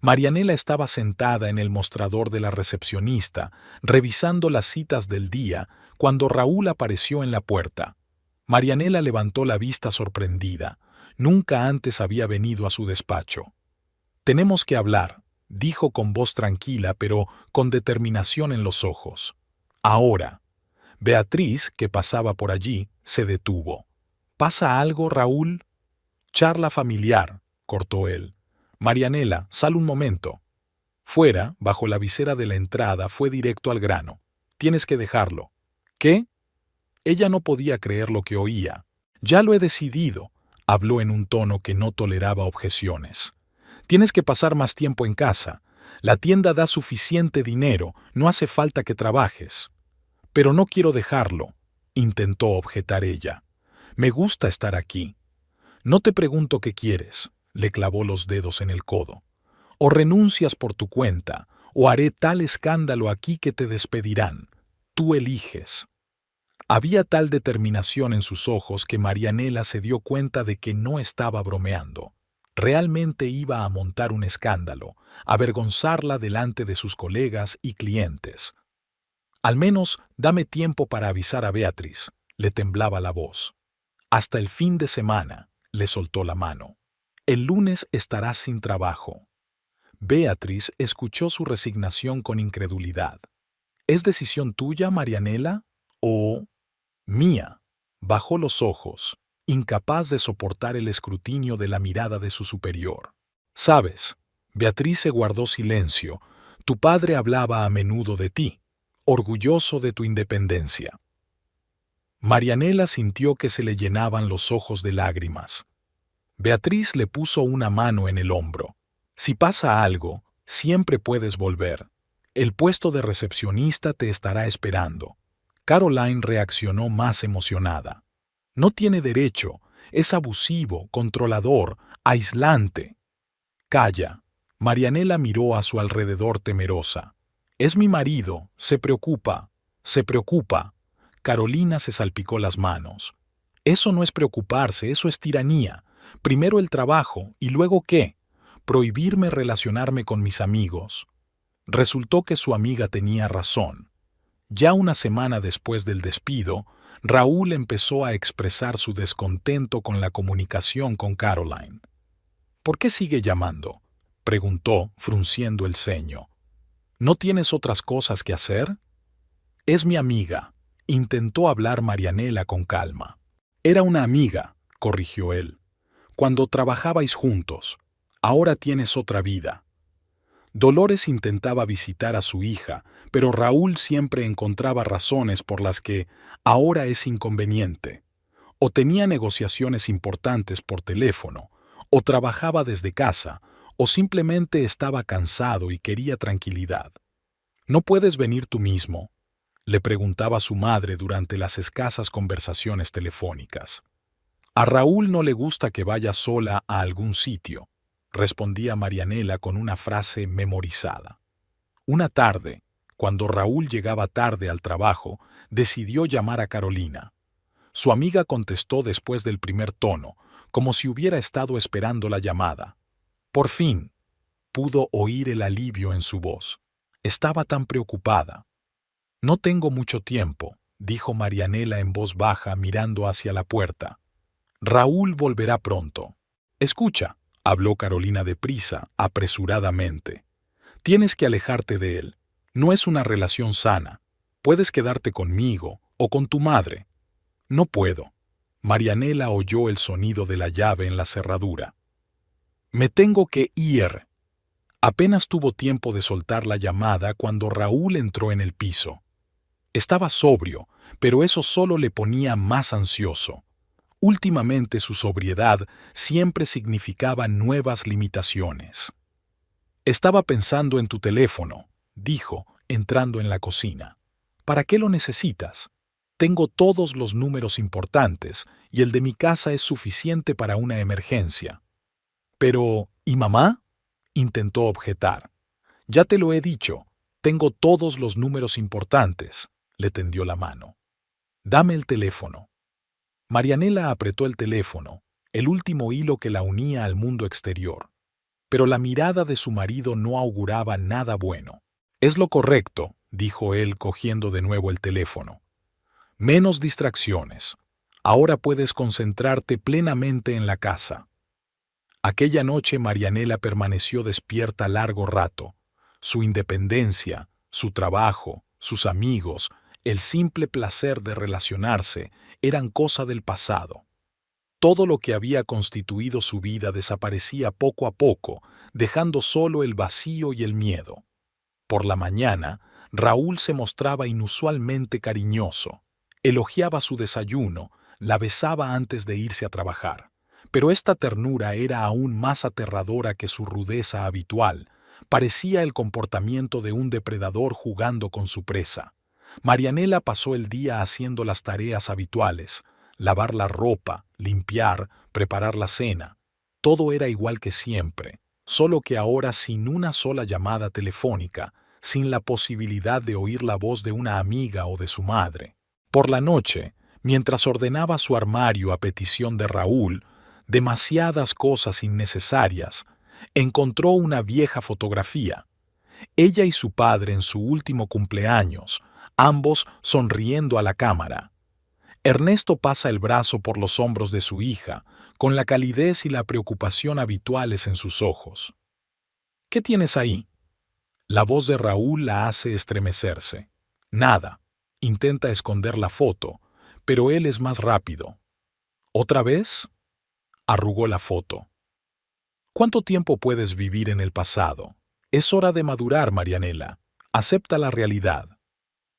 Marianela estaba sentada en el mostrador de la recepcionista, revisando las citas del día, cuando Raúl apareció en la puerta. Marianela levantó la vista sorprendida. Nunca antes había venido a su despacho. «Tenemos que hablar», dijo con voz tranquila pero con determinación en los ojos. «Ahora». Beatriz, que pasaba por allí, se detuvo. «¿Pasa algo, Raúl?» «Charla familiar», cortó él. «Marianela, sal un momento». Fuera, bajo la visera de la entrada, fue directo al grano. «Tienes que dejarlo». «¿Qué?» Ella no podía creer lo que oía. «Ya lo he decidido», habló en un tono que no toleraba objeciones. «Tienes que pasar más tiempo en casa. La tienda da suficiente dinero, no hace falta que trabajes». «Pero no quiero dejarlo», intentó objetar ella. «Me gusta estar aquí». «No te pregunto qué quieres», le clavó los dedos en el codo. «O renuncias por tu cuenta, o haré tal escándalo aquí que te despedirán. Tú eliges». Había tal determinación en sus ojos que Marianela se dio cuenta de que no estaba bromeando. Realmente iba a montar un escándalo, avergonzarla delante de sus colegas y clientes. «Al menos dame tiempo para avisar a Beatriz», le temblaba la voz. «Hasta el fin de semana», le soltó la mano. «El lunes estarás sin trabajo». Beatriz escuchó su resignación con incredulidad. «¿Es decisión tuya, Marianela? ¿O mía?» Bajó los ojos, incapaz de soportar el escrutinio de la mirada de su superior. «Sabes», Beatriz se guardó silencio, «tu padre hablaba a menudo de ti, orgulloso de tu independencia». Marianela sintió que se le llenaban los ojos de lágrimas. Beatriz le puso una mano en el hombro. «Si pasa algo, siempre puedes volver. El puesto de recepcionista te estará esperando». Caroline reaccionó más emocionada. «No tiene derecho, es abusivo, controlador, aislante». «Calla». Marianela miró a su alrededor temerosa. «Es mi marido, se preocupa, se preocupa». Carolina se salpicó las manos. «Eso no es preocuparse, eso es tiranía. Primero el trabajo, ¿y luego qué? Prohibirme relacionarme con mis amigos». Resultó que su amiga tenía razón. Ya una semana después del despido, Raúl empezó a expresar su descontento con la comunicación con Caroline. «¿Por qué sigue llamando?», preguntó, frunciendo el ceño. «¿No tienes otras cosas que hacer?». «Es mi amiga», intentó hablar Marianela con calma. «Era una amiga», corrigió él. «Cuando trabajabais juntos. Ahora tienes otra vida». Dolores intentaba visitar a su hija, pero Raúl siempre encontraba razones por las que ahora es inconveniente. O tenía negociaciones importantes por teléfono, o trabajaba desde casa, o simplemente estaba cansado y quería tranquilidad. «¿No puedes venir tú mismo?», le preguntaba su madre durante las escasas conversaciones telefónicas. «A Raúl no le gusta que vaya sola a algún sitio», respondía Marianela con una frase memorizada. Una tarde, cuando Raúl llegaba tarde al trabajo, decidió llamar a Carolina. Su amiga contestó después del primer tono, como si hubiera estado esperando la llamada. Por fin, pudo oír el alivio en su voz. Estaba tan preocupada. «No tengo mucho tiempo», dijo Marianela en voz baja mirando hacia la puerta. «Raúl volverá pronto». «Escucha», habló Carolina deprisa, apresuradamente. «Tienes que alejarte de él. No es una relación sana. Puedes quedarte conmigo o con tu madre». «No puedo». Marianela oyó el sonido de la llave en la cerradura. «Me tengo que ir». Apenas tuvo tiempo de soltar la llamada cuando Raúl entró en el piso. Estaba sobrio, pero eso solo le ponía más ansioso. Últimamente su sobriedad siempre significaba nuevas limitaciones. Estaba pensando en tu teléfono, dijo, entrando en la cocina. ¿Para qué lo necesitas? Tengo todos los números importantes y el de mi casa es suficiente para una emergencia. Pero, ¿y mamá? Intentó objetar. Ya te lo he dicho, tengo todos los números importantes, le tendió la mano. Dame el teléfono. Marianela apretó el teléfono, el último hilo que la unía al mundo exterior. Pero la mirada de su marido no auguraba nada bueno. Es lo correcto, dijo él cogiendo de nuevo el teléfono. Menos distracciones. Ahora puedes concentrarte plenamente en la casa. Aquella noche Marianela permaneció despierta largo rato. Su independencia, su trabajo, sus amigos, el simple placer de relacionarse eran cosa del pasado. Todo lo que había constituido su vida desaparecía poco a poco, dejando solo el vacío y el miedo. Por la mañana, Raúl se mostraba inusualmente cariñoso. Elogiaba su desayuno, la besaba antes de irse a trabajar. Pero esta ternura era aún más aterradora que su rudeza habitual. Parecía el comportamiento de un depredador jugando con su presa. Marianela pasó el día haciendo las tareas habituales: lavar la ropa, limpiar, preparar la cena. Todo era igual que siempre, solo que ahora sin una sola llamada telefónica, sin la posibilidad de oír la voz de una amiga o de su madre. Por la noche, mientras ordenaba su armario a petición de Raúl, demasiadas cosas innecesarias, encontró una vieja fotografía. Ella y su padre en su último cumpleaños, ambos sonriendo a la cámara. Ernesto pasa el brazo por los hombros de su hija, con la calidez y la preocupación habituales en sus ojos. ¿Qué tienes ahí? La voz de Raúl la hace estremecerse. Nada. Intenta esconder la foto, pero él es más rápido. ¿Otra vez? Arrugó la foto. ¿Cuánto tiempo puedes vivir en el pasado? Es hora de madurar, Marianela. Acepta la realidad.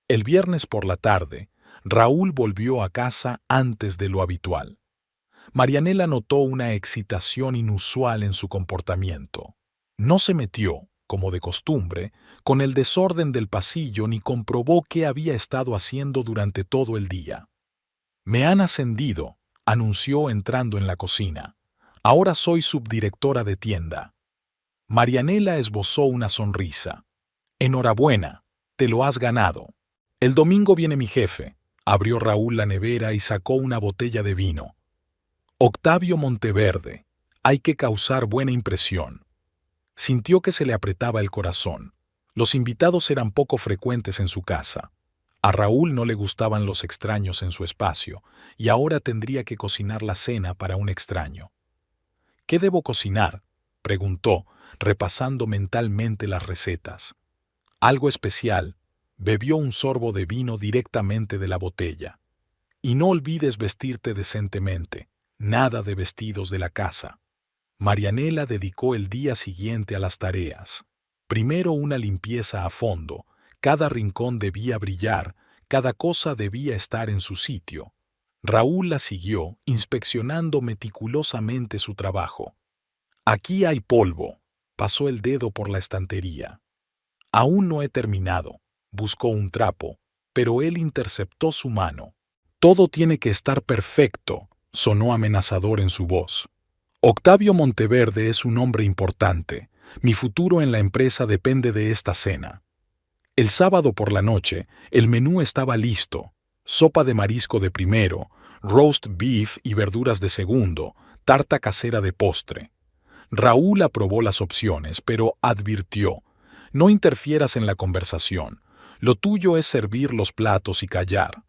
El viernes por la tarde, Raúl volvió a casa antes de lo habitual. Marianela notó una excitación inusual en su comportamiento. No se metió, como de costumbre, con el desorden del pasillo ni comprobó qué había estado haciendo durante todo el día. Me han ascendido, anunció entrando en la cocina. Ahora soy subdirectora de tienda. Marianela esbozó una sonrisa. Enhorabuena, te lo has ganado. El domingo viene mi jefe. Abrió Raúl la nevera y sacó una botella de vino. Octavio Monteverde. Hay que causar buena impresión. Sintió que se le apretaba el corazón. Los invitados eran poco frecuentes en su casa. A Raúl no le gustaban los extraños en su espacio, y ahora tendría que cocinar la cena para un extraño. ¿Qué debo cocinar?, preguntó, repasando mentalmente las recetas. Algo especial. Bebió un sorbo de vino directamente de la botella. Y no olvides vestirte decentemente. Nada de vestidos de la casa. Marianela dedicó el día siguiente a las tareas. Primero una limpieza a fondo. Cada rincón debía brillar, cada cosa debía estar en su sitio. Raúl la siguió, inspeccionando meticulosamente su trabajo. Aquí hay polvo. Pasó el dedo por la estantería. Aún no he terminado. Buscó un trapo, pero él interceptó su mano. Todo tiene que estar perfecto, sonó amenazador en su voz. Octavio Monteverde es un hombre importante. Mi futuro en la empresa depende de esta cena. El sábado por la noche, el menú estaba listo. Sopa de marisco de primero, roast beef y verduras de segundo, tarta casera de postre. Raúl aprobó las opciones, pero advirtió: no interfieras en la conversación. Lo tuyo es servir los platos y callar.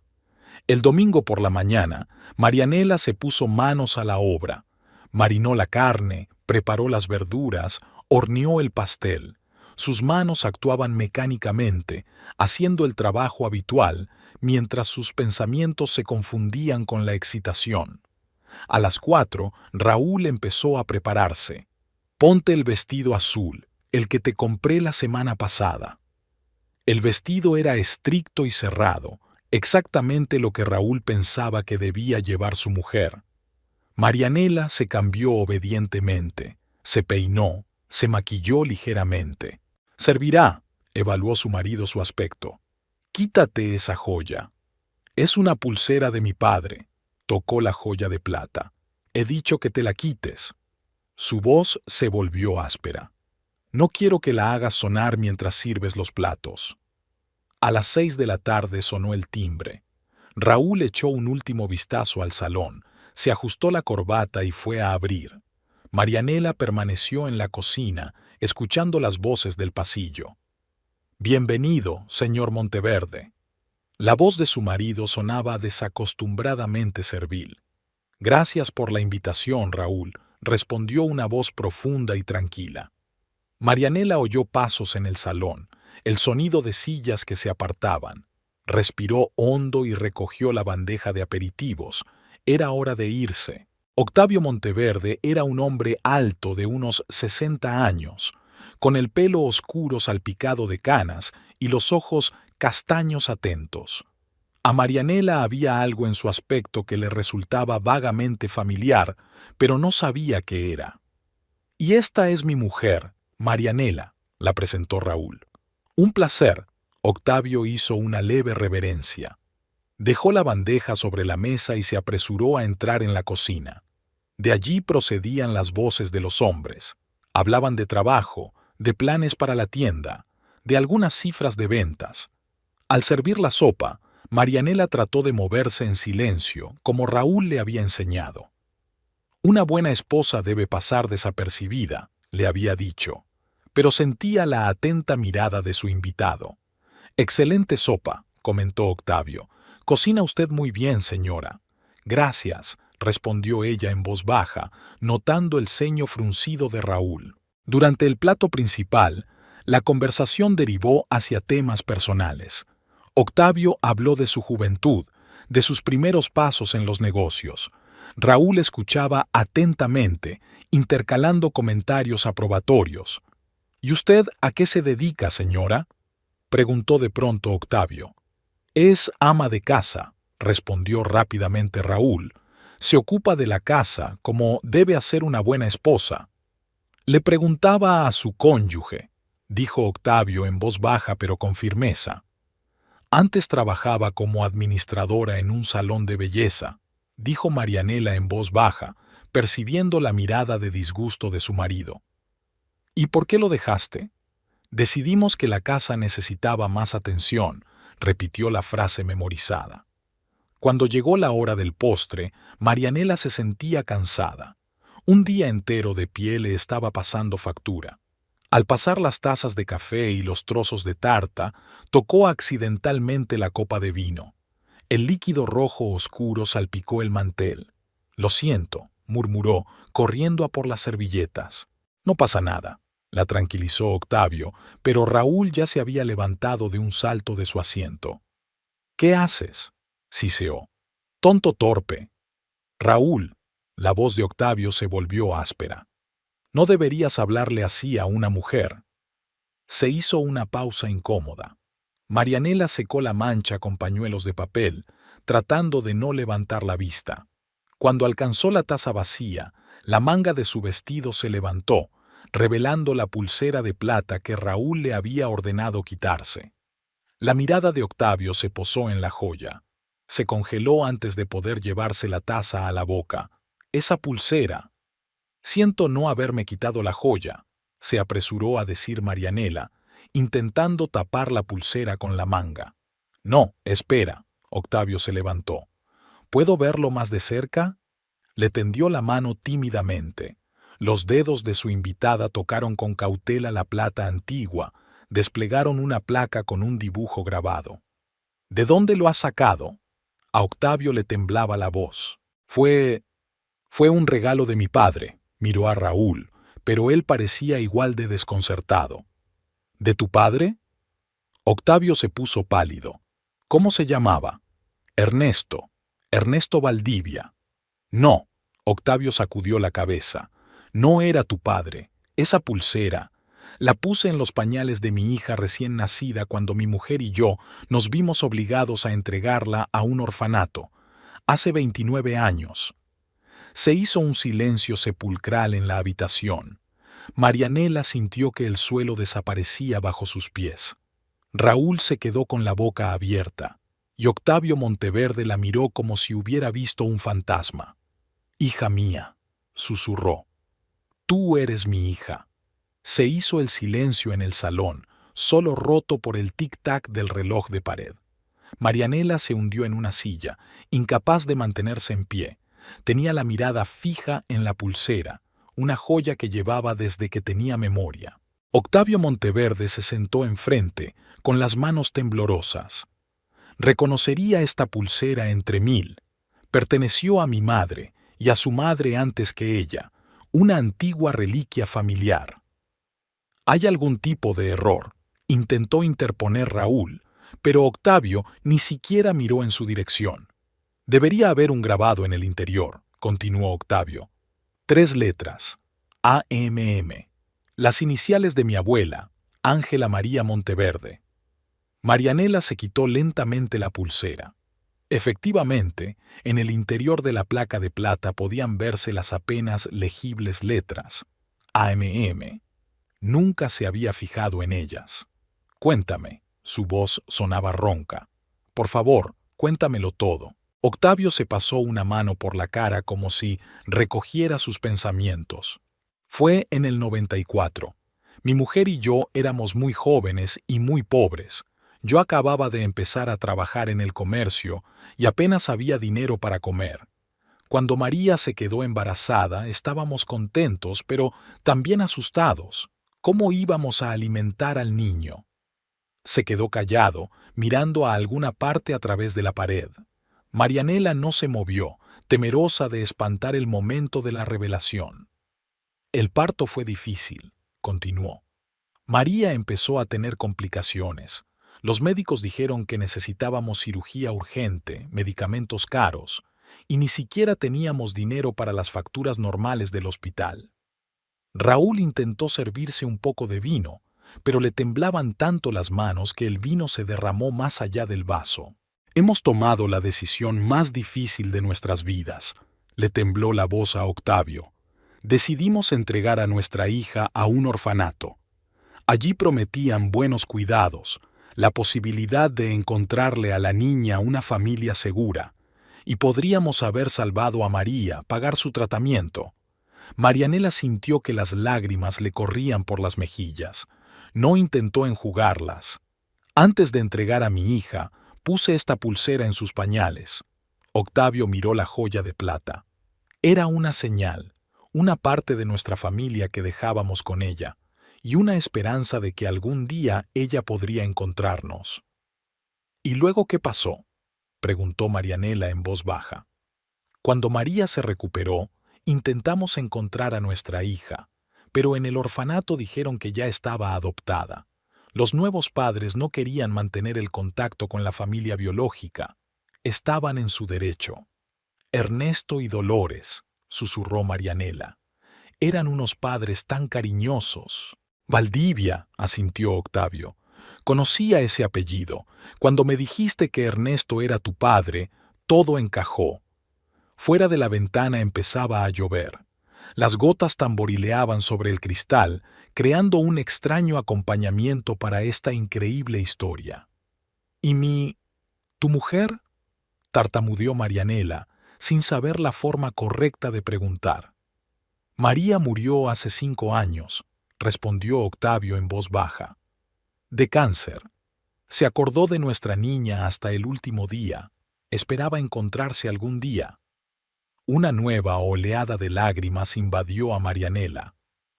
El domingo por la mañana, Marianela se puso manos a la obra. Marinó la carne, preparó las verduras, horneó el pastel. Sus manos actuaban mecánicamente, haciendo el trabajo habitual, mientras sus pensamientos se confundían con la excitación. A las 4, Raúl empezó a prepararse. Ponte el vestido azul, el que te compré la semana pasada. El vestido era estricto y cerrado, exactamente lo que Raúl pensaba que debía llevar su mujer. Marianela se cambió obedientemente, se peinó, se maquilló ligeramente. «Servirá», evaluó su marido su aspecto. «Quítate esa joya. Es una pulsera de mi padre». Tocó la joya de plata. «He dicho que te la quites». Su voz se volvió áspera. «No quiero que la hagas sonar mientras sirves los platos». A las 6 de la tarde sonó el timbre. Raúl echó un último vistazo al salón, se ajustó la corbata y fue a abrir. Marianela permaneció en la cocina, escuchando las voces del pasillo. «Bienvenido, señor Monteverde». La voz de su marido sonaba desacostumbradamente servil. «Gracias por la invitación, Raúl», respondió una voz profunda y tranquila. Marianela oyó pasos en el salón, el sonido de sillas que se apartaban. Respiró hondo y recogió la bandeja de aperitivos. Era hora de irse. Octavio Monteverde era un hombre alto de unos 60 años, con el pelo oscuro salpicado de canas y los ojos castaños atentos. A Marianela había algo en su aspecto que le resultaba vagamente familiar, pero no sabía qué era. «Y esta es mi mujer, Marianela», la presentó Raúl. «Un placer». Octavio hizo una leve reverencia. Dejó la bandeja sobre la mesa y se apresuró a entrar en la cocina. De allí procedían las voces de los hombres. Hablaban de trabajo, de planes para la tienda, de algunas cifras de ventas. Al servir la sopa, Marianela trató de moverse en silencio, como Raúl le había enseñado. «Una buena esposa debe pasar desapercibida», le había dicho, pero sentía la atenta mirada de su invitado. «Excelente sopa», comentó Octavio. «Cocina usted muy bien, señora». «Gracias», respondió ella en voz baja, notando el ceño fruncido de Raúl. Durante el plato principal, la conversación derivó hacia temas personales. Octavio habló de su juventud, de sus primeros pasos en los negocios. Raúl escuchaba atentamente, intercalando comentarios aprobatorios. «¿Y usted a qué se dedica, señora?», preguntó de pronto Octavio. «Es ama de casa», respondió rápidamente Raúl. «Se ocupa de la casa como debe hacer una buena esposa». «Le preguntaba a su cónyuge», dijo Octavio en voz baja pero con firmeza. «Antes trabajaba como administradora en un salón de belleza», dijo Marianela en voz baja, percibiendo la mirada de disgusto de su marido. «¿Y por qué lo dejaste?» «Decidimos que la casa necesitaba más atención», repitió la frase memorizada. Cuando llegó la hora del postre, Marianela se sentía cansada. Un día entero de pie le estaba pasando factura. Al pasar las tazas de café y los trozos de tarta, tocó accidentalmente la copa de vino. El líquido rojo oscuro salpicó el mantel. «Lo siento», murmuró, corriendo a por las servilletas. «No pasa nada», la tranquilizó Octavio, pero Raúl ya se había levantado de un salto de su asiento. «¿Qué haces?», siseó. «Tonto torpe». «Raúl», la voz de Octavio se volvió áspera. «No deberías hablarle así a una mujer». Se hizo una pausa incómoda. Marianela secó la mancha con pañuelos de papel, tratando de no levantar la vista. Cuando alcanzó la taza vacía, la manga de su vestido se levantó, revelando la pulsera de plata que Raúl le había ordenado quitarse. La mirada de Octavio se posó en la joya. Se congeló antes de poder llevarse la taza a la boca. «Esa pulsera». «Siento no haberme quitado la joya», se apresuró a decir Marianela, intentando tapar la pulsera con la manga. «No, espera», Octavio se levantó. «¿Puedo verlo más de cerca?». Le tendió la mano tímidamente. Los dedos de su invitada tocaron con cautela la plata antigua, desplegaron una placa con un dibujo grabado. «¿De dónde lo has sacado?». A Octavio le temblaba la voz. Fue un regalo de mi padre», miró a Raúl, pero él parecía igual de desconcertado. «¿De tu padre?». Octavio se puso pálido. «¿Cómo se llamaba?». «Ernesto. Ernesto Valdivia». «No», Octavio sacudió la cabeza. «No era tu padre. Esa pulsera. La puse en los pañales de mi hija recién nacida cuando mi mujer y yo nos vimos obligados a entregarla a un orfanato, hace 29 años. Se hizo un silencio sepulcral en la habitación. Marianela sintió que el suelo desaparecía bajo sus pies. Raúl se quedó con la boca abierta, y Octavio Monteverde la miró como si hubiera visto un fantasma. «Hija mía», susurró, «tú eres mi hija». Se hizo el silencio en el salón, solo roto por el tic-tac del reloj de pared. Marianela se hundió en una silla, incapaz de mantenerse en pie. Tenía la mirada fija en la pulsera, una joya que llevaba desde que tenía memoria. Octavio Monteverde se sentó enfrente, con las manos temblorosas. «Reconocería esta pulsera entre mil. Perteneció a mi madre, y a su madre antes que ella, una antigua reliquia familiar». «Hay algún tipo de error», intentó interponer Raúl, pero Octavio ni siquiera miró en su dirección. «Debería haber un grabado en el interior», continuó Octavio. 3 letras, AMM. Las iniciales de mi abuela, Ángela María Monteverde. Marianela se quitó lentamente la pulsera. Efectivamente, en el interior de la placa de plata podían verse las apenas legibles letras, AMM. Nunca se había fijado en ellas. «Cuéntame», su voz sonaba ronca. «Por favor, cuéntamelo todo». Octavio se pasó una mano por la cara como si recogiera sus pensamientos. «Fue en el 94. Mi mujer y yo éramos muy jóvenes y muy pobres. Yo acababa de empezar a trabajar en el comercio y apenas había dinero para comer. Cuando María se quedó embarazada, estábamos contentos, pero también asustados. ¿Cómo íbamos a alimentar al niño?». Se quedó callado, mirando a alguna parte a través de la pared. Marianela no se movió, temerosa de espantar el momento de la revelación. «El parto fue difícil», continuó. «María empezó a tener complicaciones. Los médicos dijeron que necesitábamos cirugía urgente, medicamentos caros, y ni siquiera teníamos dinero para las facturas normales del hospital». Raúl intentó servirse un poco de vino, pero le temblaban tanto las manos que el vino se derramó más allá del vaso. «Hemos tomado la decisión más difícil de nuestras vidas», le tembló la voz a Octavio. «Decidimos entregar a nuestra hija a un orfanato. Allí prometían buenos cuidados, la posibilidad de encontrarle a la niña una familia segura, y podríamos haber salvado a María, pagar su tratamiento». Marianela sintió que las lágrimas le corrían por las mejillas. No intentó enjugarlas. «Antes de entregar a mi hija, puse esta pulsera en sus pañales». Octavio miró la joya de plata. Era una señal, una parte de nuestra familia que dejábamos con ella, y una esperanza de que algún día ella podría encontrarnos. «¿Y luego qué pasó?», preguntó Marianela en voz baja. «Cuando María se recuperó, intentamos encontrar a nuestra hija, pero en el orfanato dijeron que ya estaba adoptada. Los nuevos padres no querían mantener el contacto con la familia biológica. Estaban en su derecho». «Ernesto y Dolores», susurró Marianela. «Eran unos padres tan cariñosos». «Valdivia», asintió Octavio. «Conocía ese apellido. Cuando me dijiste que Ernesto era tu padre, todo encajó». Fuera de la ventana empezaba a llover. Las gotas tamborileaban sobre el cristal, creando un extraño acompañamiento para esta increíble historia. «¿Y tu mujer?», tartamudeó Marianela, sin saber la forma correcta de preguntar. «María murió hace 5 años», respondió Octavio en voz baja. «De cáncer. Se acordó de nuestra niña hasta el último día. Esperaba encontrarse algún día». Una nueva oleada de lágrimas invadió a Marianela.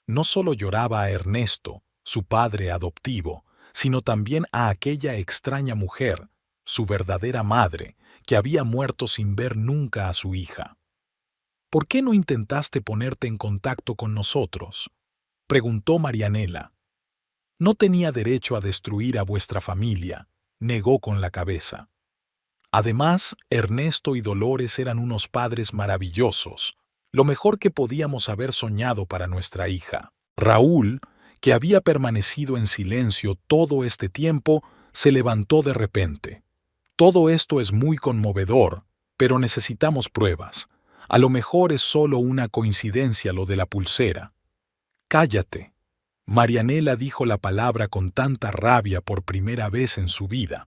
No solo lloraba a Ernesto, su padre adoptivo, sino también a aquella extraña mujer, su verdadera madre, que había muerto sin ver nunca a su hija. «¿Por qué no intentaste ponerte en contacto con nosotros?», preguntó Marianela. «No tenía derecho a destruir a vuestra familia», negó con la cabeza. «Además, Ernesto y Dolores eran unos padres maravillosos, lo mejor que podíamos haber soñado para nuestra hija». Raúl, que había permanecido en silencio todo este tiempo, se levantó de repente. Todo esto es muy conmovedor, pero necesitamos pruebas. A lo mejor es solo una coincidencia lo de la pulsera. Cállate. Marianela dijo la palabra con tanta rabia por primera vez en su vida.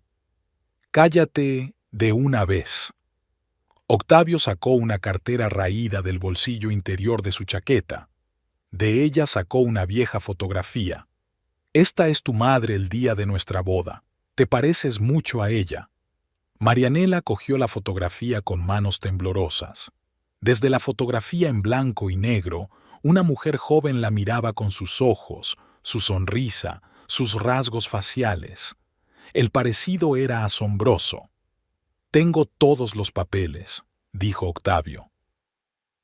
Cállate de una vez. Octavio sacó una cartera raída del bolsillo interior de su chaqueta. De ella sacó una vieja fotografía. Esta es tu madre el día de nuestra boda. Te pareces mucho a ella. Marianela cogió la fotografía con manos temblorosas. Desde la fotografía en blanco y negro, una mujer joven la miraba con sus ojos, su sonrisa, sus rasgos faciales. El parecido era asombroso. «Tengo todos los papeles», dijo Octavio.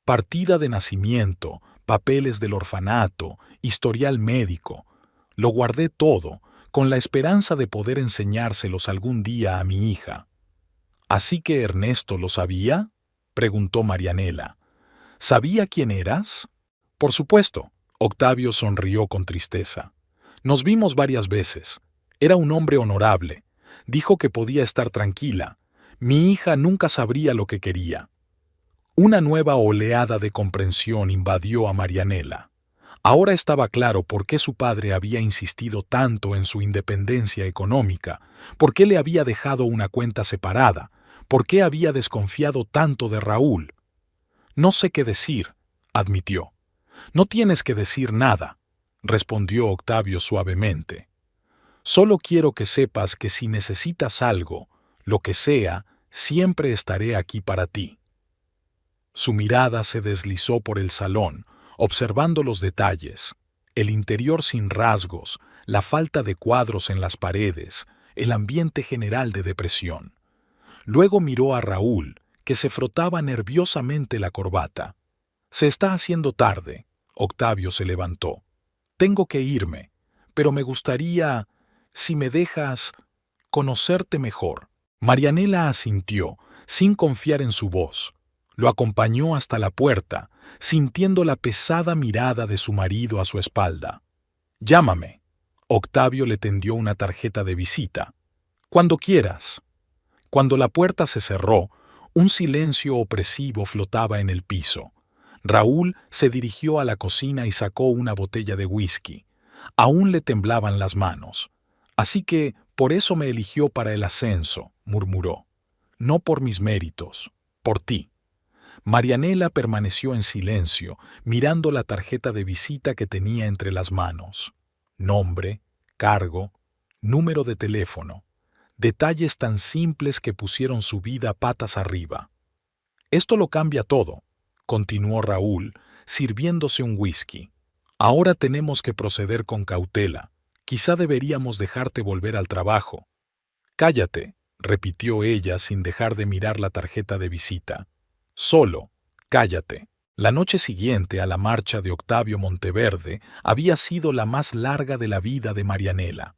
Partida de nacimiento, papeles del orfanato, historial médico. Lo guardé todo, con la esperanza de poder enseñárselos algún día a mi hija. ¿Así que Ernesto lo sabía?, preguntó Marianela. ¿Sabía quién eras? Por supuesto. Octavio sonrió con tristeza. Nos vimos varias veces. Era un hombre honorable. Dijo que podía estar tranquila. Mi hija nunca sabría lo que quería. Una nueva oleada de comprensión invadió a Marianela. Ahora estaba claro por qué su padre había insistido tanto en su independencia económica, por qué le había dejado una cuenta separada, por qué había desconfiado tanto de Raúl. No sé qué decir, admitió. No tienes que decir nada, respondió Octavio suavemente. Solo quiero que sepas que si necesitas algo, lo que sea, siempre estaré aquí para ti. Su mirada se deslizó por el salón, observando los detalles, el interior sin rasgos, la falta de cuadros en las paredes, el ambiente general de depresión. Luego miró a Raúl, que se frotaba nerviosamente la corbata. Se está haciendo tarde. Octavio se levantó. Tengo que irme, pero me gustaría, si me dejas, conocerte mejor. Marianela asintió, sin confiar en su voz. Lo acompañó hasta la puerta, sintiendo la pesada mirada de su marido a su espalda. Llámame. Octavio le tendió una tarjeta de visita. Cuando quieras. Cuando la puerta se cerró, un silencio opresivo flotaba en el piso. Raúl se dirigió a la cocina y sacó una botella de whisky. Aún le temblaban las manos. Así que por eso me eligió para el ascenso, murmuró. No por mis méritos, por ti. Marianela permaneció en silencio, mirando la tarjeta de visita que tenía entre las manos. Nombre, cargo, número de teléfono. Detalles tan simples que pusieron su vida patas arriba. Esto lo cambia todo, continuó Raúl, sirviéndose un whisky. Ahora tenemos que proceder con cautela. Quizá deberíamos dejarte volver al trabajo. Cállate, repitió ella sin dejar de mirar la tarjeta de visita. Solo, cállate. La noche siguiente a la marcha de Octavio Monteverde había sido la más larga de la vida de Marianela.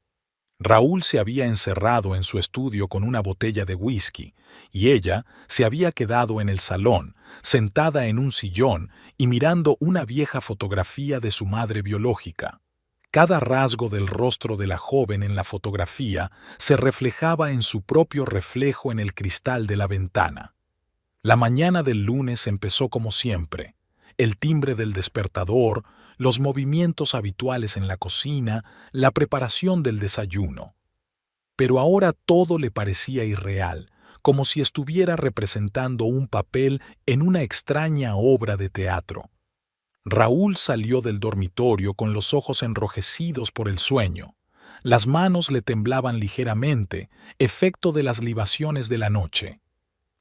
Raúl se había encerrado en su estudio con una botella de whisky, y ella se había quedado en el salón, sentada en un sillón y mirando una vieja fotografía de su madre biológica. Cada rasgo del rostro de la joven en la fotografía se reflejaba en su propio reflejo en el cristal de la ventana. La mañana del lunes empezó como siempre. El timbre del despertador, los movimientos habituales en la cocina, la preparación del desayuno. Pero ahora todo le parecía irreal, como si estuviera representando un papel en una extraña obra de teatro. Raúl salió del dormitorio con los ojos enrojecidos por el sueño. Las manos le temblaban ligeramente, efecto de las libaciones de la noche.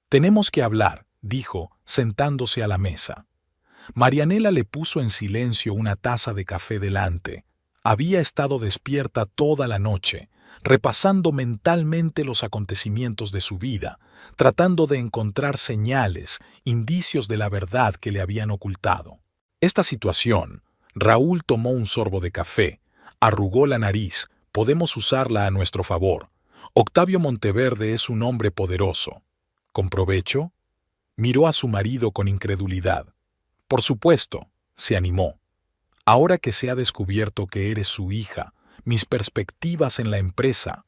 «Tenemos que hablar», dijo, sentándose a la mesa. Marianela le puso en silencio una taza de café delante. Había estado despierta toda la noche, repasando mentalmente los acontecimientos de su vida, tratando de encontrar señales, indicios de la verdad que le habían ocultado. Esta situación, Raúl tomó un sorbo de café, arrugó la nariz, podemos usarla a nuestro favor. Octavio Monteverde es un hombre poderoso. ¿Con provecho? Miró a su marido con incredulidad. Por supuesto, se animó. Ahora que se ha descubierto que eres su hija, mis perspectivas en la empresa...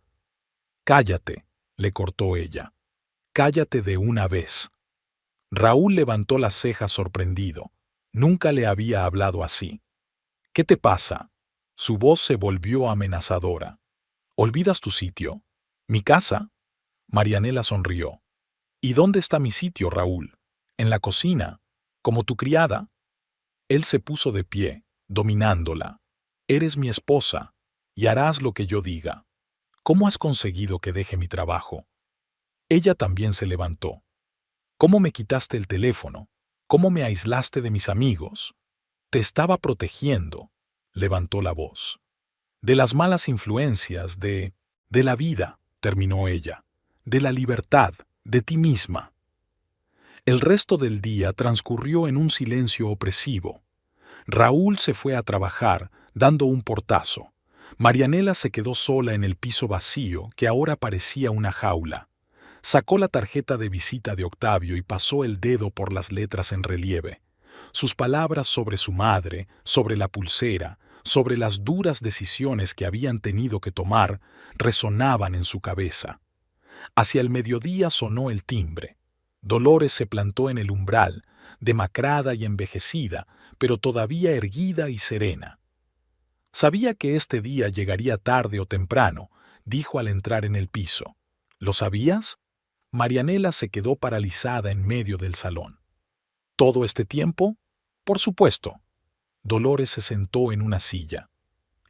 Cállate, le cortó ella. Cállate de una vez. Raúl levantó las cejas sorprendido. Nunca le había hablado así. ¿Qué te pasa? Su voz se volvió amenazadora. ¿Olvidas tu sitio? ¿Mi casa? Marianela sonrió. ¿Y dónde está mi sitio, Raúl? ¿En la cocina? ¿Como tu criada? Él se puso de pie, dominándola. Eres mi esposa, y harás lo que yo diga. ¿Cómo has conseguido que deje mi trabajo? Ella también se levantó. ¿Cómo me quitaste el teléfono? ¿Cómo me aislaste de mis amigos? Te estaba protegiendo, levantó la voz. De las malas influencias, de la vida, terminó ella. De la libertad, de ti misma. El resto del día transcurrió en un silencio opresivo. Raúl se fue a trabajar, dando un portazo. Marianela se quedó sola en el piso vacío, que ahora parecía una jaula. Sacó la tarjeta de visita de Octavio y pasó el dedo por las letras en relieve. Sus palabras sobre su madre, sobre la pulsera, sobre las duras decisiones que habían tenido que tomar, resonaban en su cabeza. Hacia el mediodía sonó el timbre. Dolores se plantó en el umbral, demacrada y envejecida, pero todavía erguida y serena. Sabía que este día llegaría tarde o temprano, dijo al entrar en el piso. ¿Lo sabías? Marianela se quedó paralizada en medio del salón. ¿Todo este tiempo? Por supuesto. Dolores se sentó en una silla.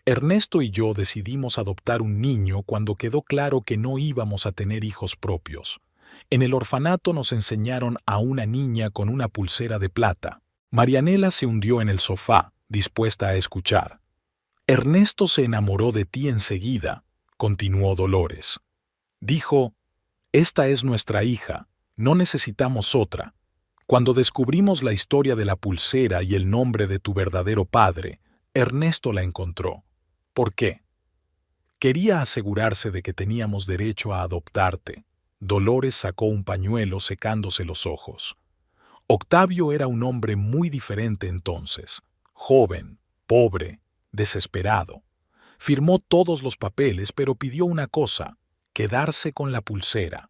Ernesto y yo decidimos adoptar un niño cuando quedó claro que no íbamos a tener hijos propios. En el orfanato nos enseñaron a una niña con una pulsera de plata. Marianela se hundió en el sofá, dispuesta a escuchar. Ernesto se enamoró de ti enseguida, continuó Dolores. Dijo, esta es nuestra hija, no necesitamos otra. Cuando descubrimos la historia de la pulsera y el nombre de tu verdadero padre, Ernesto la encontró. ¿Por qué? Quería asegurarse de que teníamos derecho a adoptarte. Dolores sacó un pañuelo secándose los ojos. Octavio era un hombre muy diferente entonces. Joven, pobre, desesperado. Firmó todos los papeles, pero pidió una cosa, quedarse con la pulsera.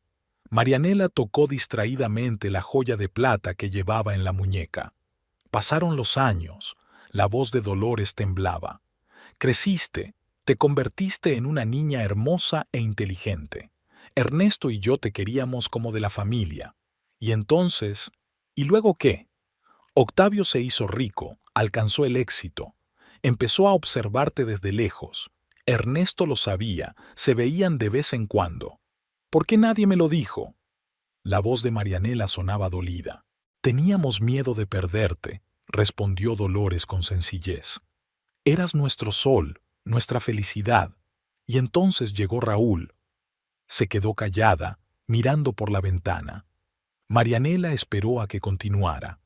Marianela tocó distraídamente la joya de plata que llevaba en la muñeca. Pasaron los años. La voz de Dolores temblaba. Creciste, te convertiste en una niña hermosa e inteligente. Ernesto y yo te queríamos como de la familia. Y entonces, ¿y luego qué? Octavio se hizo rico, alcanzó el éxito. Empezó a observarte desde lejos. Ernesto lo sabía, se veían de vez en cuando. ¿Por qué nadie me lo dijo? La voz de Marianela sonaba dolida. Teníamos miedo de perderte, respondió Dolores con sencillez. Eras nuestro sol, nuestra felicidad. Y entonces llegó Raúl. Se quedó callada, mirando por la ventana. Marianela esperó a que continuara.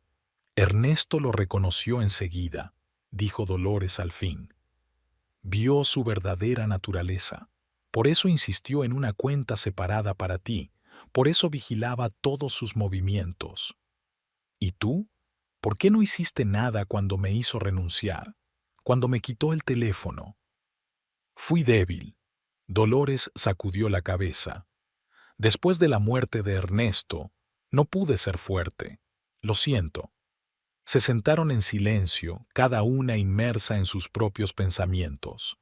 Ernesto lo reconoció enseguida, dijo Dolores al fin. Vio su verdadera naturaleza. Por eso insistió en una cuenta separada para ti. Por eso vigilaba todos sus movimientos. ¿Y tú? ¿Por qué no hiciste nada cuando me hizo renunciar? Cuando me quitó el teléfono. Fui débil. Dolores sacudió la cabeza. Después de la muerte de Ernesto, no pude ser fuerte. Lo siento. Se sentaron en silencio, cada una inmersa en sus propios pensamientos.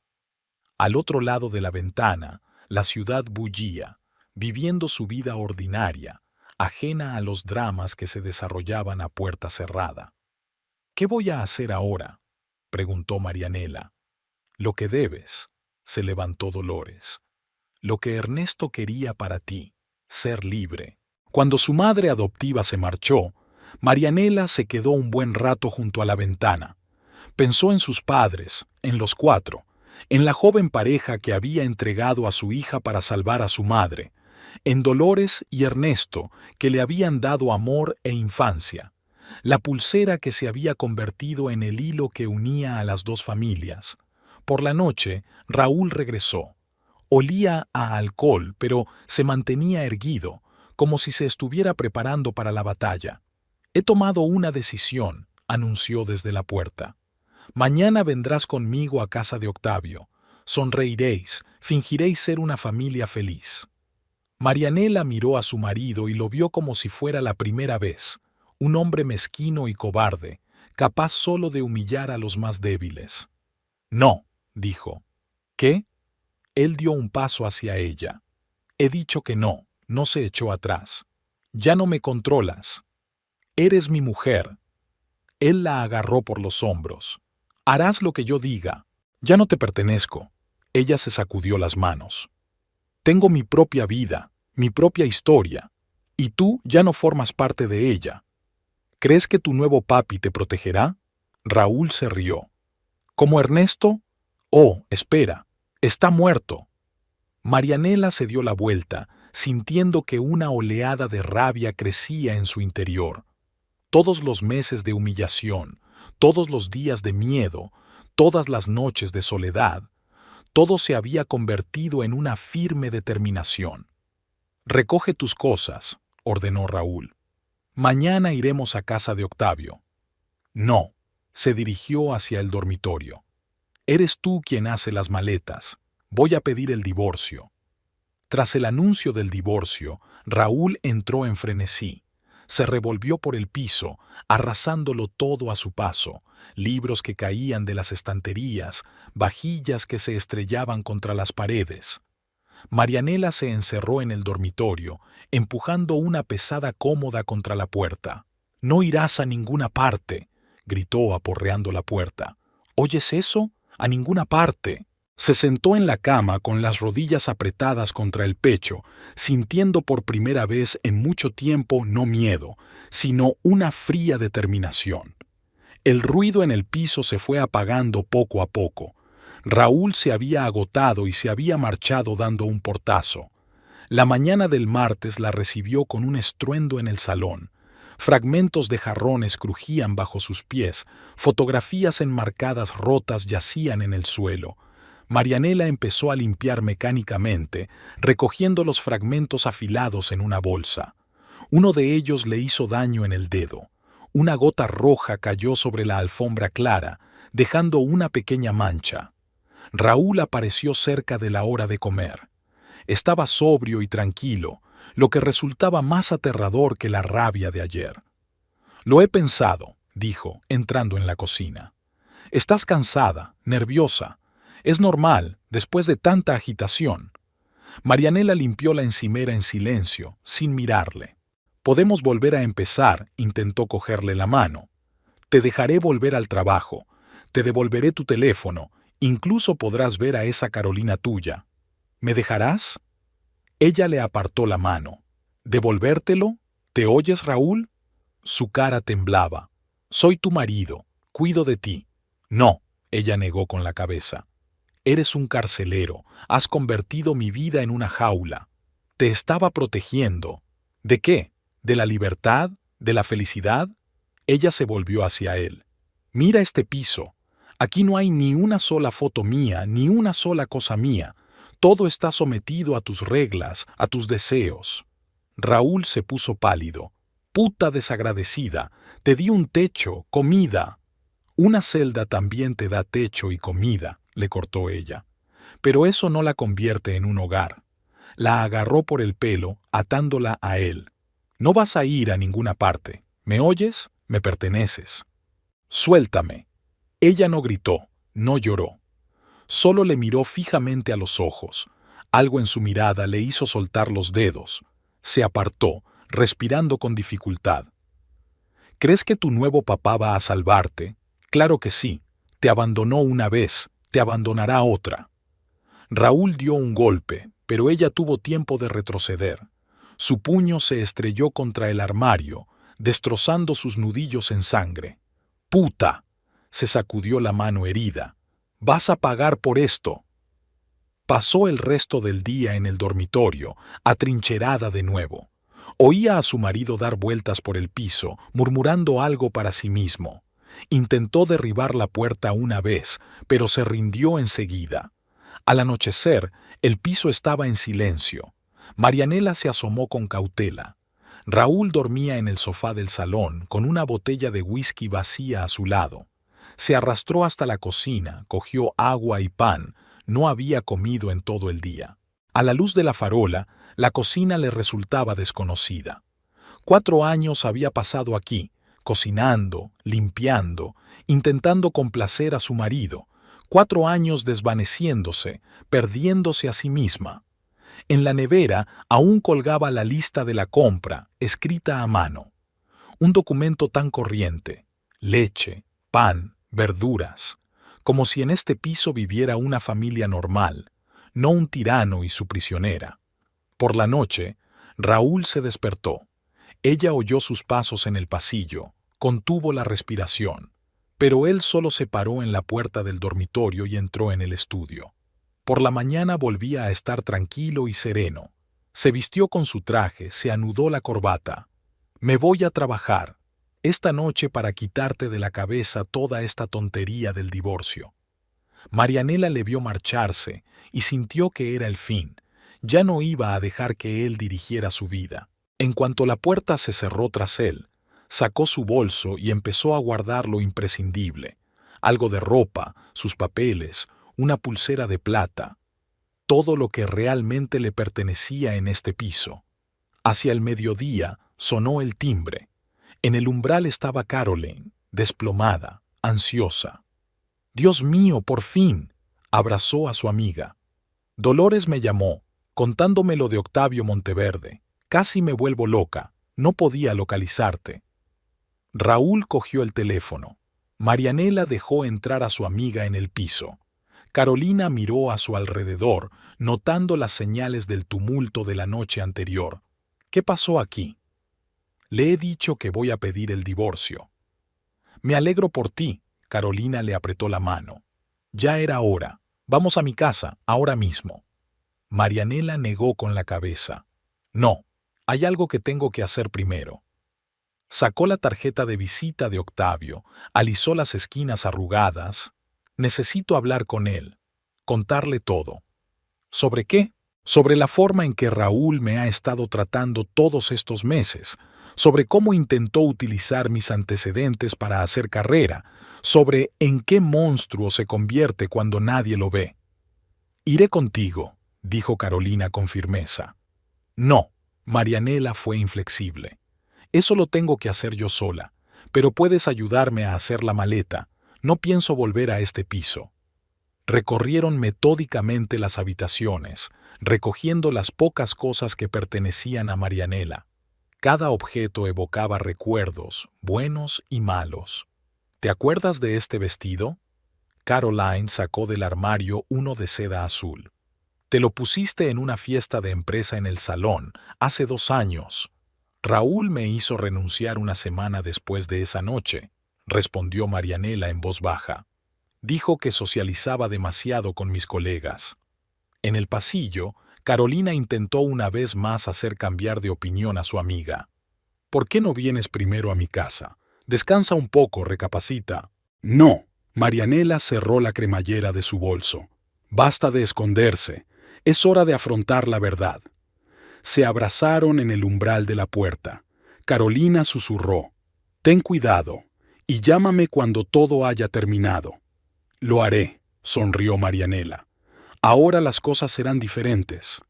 Al otro lado de la ventana, la ciudad bullía, viviendo su vida ordinaria, ajena a los dramas que se desarrollaban a puerta cerrada. ¿Qué voy a hacer ahora?, preguntó Marianela. Lo que debes, se levantó Dolores. Lo que Ernesto quería para ti, ser libre. Cuando su madre adoptiva se marchó, Marianela se quedó un buen rato junto a la ventana. Pensó en sus padres, en los cuatro, en la joven pareja que había entregado a su hija para salvar a su madre, en Dolores y Ernesto, que le habían dado amor e infancia, la pulsera que se había convertido en el hilo que unía a las dos familias. Por la noche, Raúl regresó. Olía a alcohol, pero se mantenía erguido, como si se estuviera preparando para la batalla. He tomado una decisión, anunció desde la puerta. Mañana vendrás conmigo a casa de Octavio. Sonreiréis, fingiréis ser una familia feliz. Marianela miró a su marido y lo vio como si fuera la primera vez, un hombre mezquino y cobarde, capaz solo de humillar a los más débiles. No, dijo. ¿Qué? Él dio un paso hacia ella. He dicho que no, no se echó atrás. Ya no me controlas. Eres mi mujer. Él la agarró por los hombros. Harás lo que yo diga. Ya no te pertenezco. Ella se sacudió las manos. Tengo mi propia vida, mi propia historia, y tú ya no formas parte de ella. ¿Crees que tu nuevo papi te protegerá? Raúl se rió. ¿Como Ernesto? Oh, espera, está muerto. Marianela se dio la vuelta, sintiendo que una oleada de rabia crecía en su interior. Todos los meses de humillación, todos los días de miedo, todas las noches de soledad, todo se había convertido en una firme determinación. Recoge tus cosas, ordenó Raúl. Mañana iremos a casa de Octavio. No, se dirigió hacia el dormitorio. Eres tú quien hace las maletas. Voy a pedir el divorcio. Tras el anuncio del divorcio, Raúl entró en frenesí. Se revolvió por el piso, arrasándolo todo a su paso, libros que caían de las estanterías, vajillas que se estrellaban contra las paredes. Marianela se encerró en el dormitorio, empujando una pesada cómoda contra la puerta. «No irás a ninguna parte», gritó aporreando la puerta. «¿Oyes eso? A ninguna parte». Se sentó en la cama con las rodillas apretadas contra el pecho, sintiendo por primera vez en mucho tiempo no miedo, sino una fría determinación. El ruido en el piso se fue apagando poco a poco. Raúl se había agotado y se había marchado dando un portazo. La mañana del martes la recibió con un estruendo en el salón. Fragmentos de jarrones crujían bajo sus pies, fotografías enmarcadas rotas yacían en el suelo. Marianela empezó a limpiar mecánicamente, recogiendo los fragmentos afilados en una bolsa. Uno de ellos le hizo daño en el dedo. Una gota roja cayó sobre la alfombra clara, dejando una pequeña mancha. Raúl apareció cerca de la hora de comer. Estaba sobrio y tranquilo, lo que resultaba más aterrador que la rabia de ayer. «Lo he pensado», dijo, entrando en la cocina. «Estás cansada, nerviosa. Es normal, después de tanta agitación». Marianela limpió la encimera en silencio, sin mirarle. «Podemos volver a empezar», intentó cogerle la mano. «Te dejaré volver al trabajo. Te devolveré tu teléfono. Incluso podrás ver a esa Carolina tuya. ¿Me dejarás?» Ella le apartó la mano. «¿Devolvértelo? ¿Te oyes, Raúl?» Su cara temblaba. «Soy tu marido. Cuido de ti». «No», ella negó con la cabeza. «Eres un carcelero. Has convertido mi vida en una jaula. Te estaba protegiendo». «¿De qué? ¿De la libertad? ¿De la felicidad?» Ella se volvió hacia él. «Mira este piso. Aquí no hay ni una sola foto mía, ni una sola cosa mía. Todo está sometido a tus reglas, a tus deseos». Raúl se puso pálido. «Puta desagradecida. Te di un techo, comida». «Una celda también te da techo y comida», le cortó ella. «Pero eso no la convierte en un hogar». La agarró por el pelo, atándola a él. «No vas a ir a ninguna parte. ¿Me oyes? Me perteneces». «Suéltame». Ella no gritó, no lloró. Solo le miró fijamente a los ojos. Algo en su mirada le hizo soltar los dedos. Se apartó, respirando con dificultad. «¿Crees que tu nuevo papá va a salvarte? Claro que sí. Te abandonó una vez, te abandonará otra». Raúl dio un golpe, pero ella tuvo tiempo de retroceder. Su puño se estrelló contra el armario, destrozando sus nudillos en sangre. «¡Puta!», se sacudió la mano herida. «Vas a pagar por esto». Pasó el resto del día en el dormitorio, atrincherada de nuevo. Oía a su marido dar vueltas por el piso, murmurando algo para sí mismo. Intentó derribar la puerta una vez, pero se rindió enseguida. Al anochecer, el piso estaba en silencio. Marianela se asomó con cautela. Raúl dormía en el sofá del salón, con una botella de whisky vacía a su lado. Se arrastró hasta la cocina, cogió agua y pan. No había comido en todo el día. A la luz de la farola, la cocina le resultaba desconocida. 4 años había pasado aquí, cocinando, limpiando, intentando complacer a su marido. 4 años desvaneciéndose, perdiéndose a sí misma. En la nevera aún colgaba la lista de la compra, escrita a mano. Un documento tan corriente: leche, pan, verduras, como si en este piso viviera una familia normal, no un tirano y su prisionera. Por la noche, Raúl se despertó. Ella oyó sus pasos en el pasillo, contuvo la respiración, pero él solo se paró en la puerta del dormitorio y entró en el estudio. Por la mañana volvía a estar tranquilo y sereno. Se vistió con su traje, se anudó la corbata. Me voy a trabajar esta noche para quitarte de la cabeza toda esta tontería del divorcio. Marianela le vio marcharse y sintió que era el fin. Ya no iba a dejar que él dirigiera su vida. En cuanto la puerta se cerró tras él, sacó su bolso y empezó a guardar lo imprescindible: algo de ropa, sus papeles, una pulsera de plata, todo lo que realmente le pertenecía en este piso. Hacia el mediodía sonó el timbre. En el umbral estaba Caroline, desplomada, ansiosa. «Dios mío, por fin», abrazó a su amiga. «Dolores me llamó, contándome lo de Octavio Monteverde. Casi me vuelvo loca, no podía localizarte». Raúl cogió el teléfono. Marianela dejó entrar a su amiga en el piso. Carolina miró a su alrededor, notando las señales del tumulto de la noche anterior. «¿Qué pasó aquí?» «Le he dicho que voy a pedir el divorcio». «Me alegro por ti», Carolina le apretó la mano. «Ya era hora. Vamos a mi casa, ahora mismo». Marianela negó con la cabeza. «No, hay algo que tengo que hacer primero». Sacó la tarjeta de visita de Octavio, alisó las esquinas arrugadas. «Necesito hablar con él, contarle todo». «¿Sobre qué?» «Sobre la forma en que Raúl me ha estado tratando todos estos meses, sobre cómo intentó utilizar mis antecedentes para hacer carrera, sobre en qué monstruo se convierte cuando nadie lo ve». «Iré contigo», dijo Carolina con firmeza. «No», Marianela fue inflexible. «Eso lo tengo que hacer yo sola, pero puedes ayudarme a hacer la maleta. No pienso volver a este piso». Recorrieron metódicamente las habitaciones, recogiendo las pocas cosas que pertenecían a Marianela. Cada objeto evocaba recuerdos, buenos y malos. «¿Te acuerdas de este vestido?» Caroline sacó del armario uno de seda azul. «Te lo pusiste en una fiesta de empresa en el salón, hace 2 años». «Raúl me hizo renunciar una semana después de esa noche», respondió Marianela en voz baja. «Dijo que socializaba demasiado con mis colegas». En el pasillo, Carolina intentó una vez más hacer cambiar de opinión a su amiga. «¿Por qué no vienes primero a mi casa? Descansa un poco, recapacita». «No». Marianela cerró la cremallera de su bolso. «Basta de esconderse. Es hora de afrontar la verdad». Se abrazaron en el umbral de la puerta. Carolina susurró: «Ten cuidado, y llámame cuando todo haya terminado». «Lo haré», sonrió Marianela. «Ahora las cosas serán diferentes».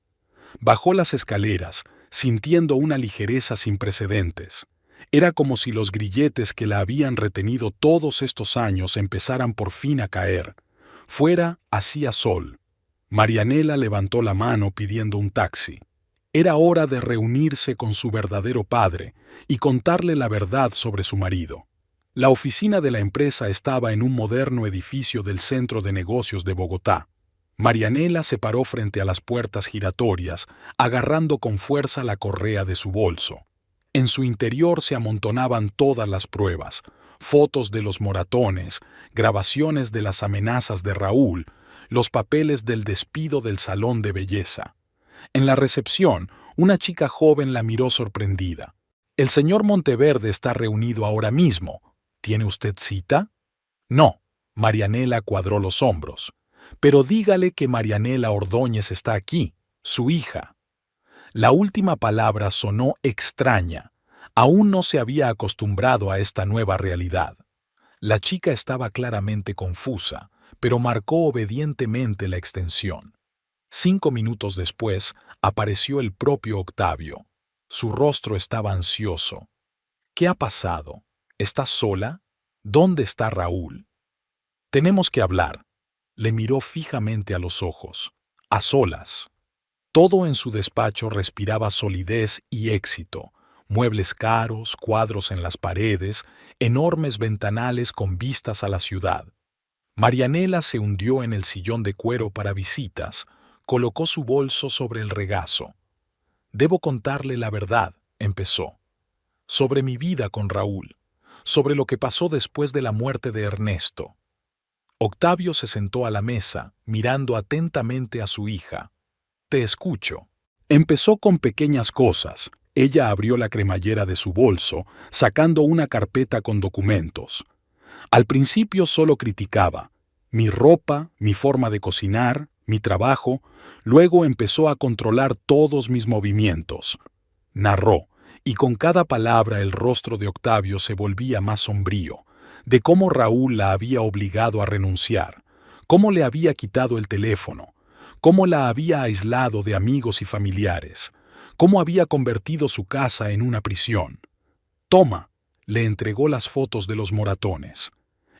Bajó las escaleras, sintiendo una ligereza sin precedentes. Era como si los grilletes que la habían retenido todos estos años empezaran por fin a caer. Fuera hacía sol. Marianela levantó la mano pidiendo un taxi. Era hora de reunirse con su verdadero padre y contarle la verdad sobre su marido. La oficina de la empresa estaba en un moderno edificio del Centro de Negocios de Bogotá. Marianela se paró frente a las puertas giratorias, agarrando con fuerza la correa de su bolso. En su interior se amontonaban todas las pruebas: fotos de los moratones, grabaciones de las amenazas de Raúl, los papeles del despido del salón de belleza. En la recepción, una chica joven la miró sorprendida. «El señor Monteverde está reunido ahora mismo. ¿Tiene usted cita?» «No», Marianela cuadró los hombros. «Pero dígale que Marianela Ordóñez está aquí, su hija». La última palabra sonó extraña. Aún no se había acostumbrado a esta nueva realidad. La chica estaba claramente confusa, pero marcó obedientemente la extensión. 5 minutos después, apareció el propio Octavio. Su rostro estaba ansioso. ¿Qué ha pasado? ¿Estás sola? ¿Dónde está Raúl? Tenemos que hablar. Le miró fijamente a los ojos. A solas. Todo en su despacho respiraba solidez y éxito. Muebles caros, cuadros en las paredes, enormes ventanales con vistas a la ciudad. Marianela se hundió en el sillón de cuero para visitas, colocó su bolso sobre el regazo. Debo contarle la verdad, empezó. Sobre mi vida con Raúl, sobre lo que pasó después de la muerte de Ernesto. Octavio se sentó a la mesa, mirando atentamente a su hija. Te escucho. Empezó con pequeñas cosas. Ella abrió la cremallera de su bolso, sacando una carpeta con documentos. Al principio solo criticaba. Mi ropa, mi forma de cocinar, mi trabajo. Luego empezó a controlar todos mis movimientos. Narró, y con cada palabra el rostro de Octavio se volvía más sombrío, de cómo Raúl la había obligado a renunciar, cómo le había quitado el teléfono, cómo la había aislado de amigos y familiares, cómo había convertido su casa en una prisión. Toma, le entregó las fotos de los moratones.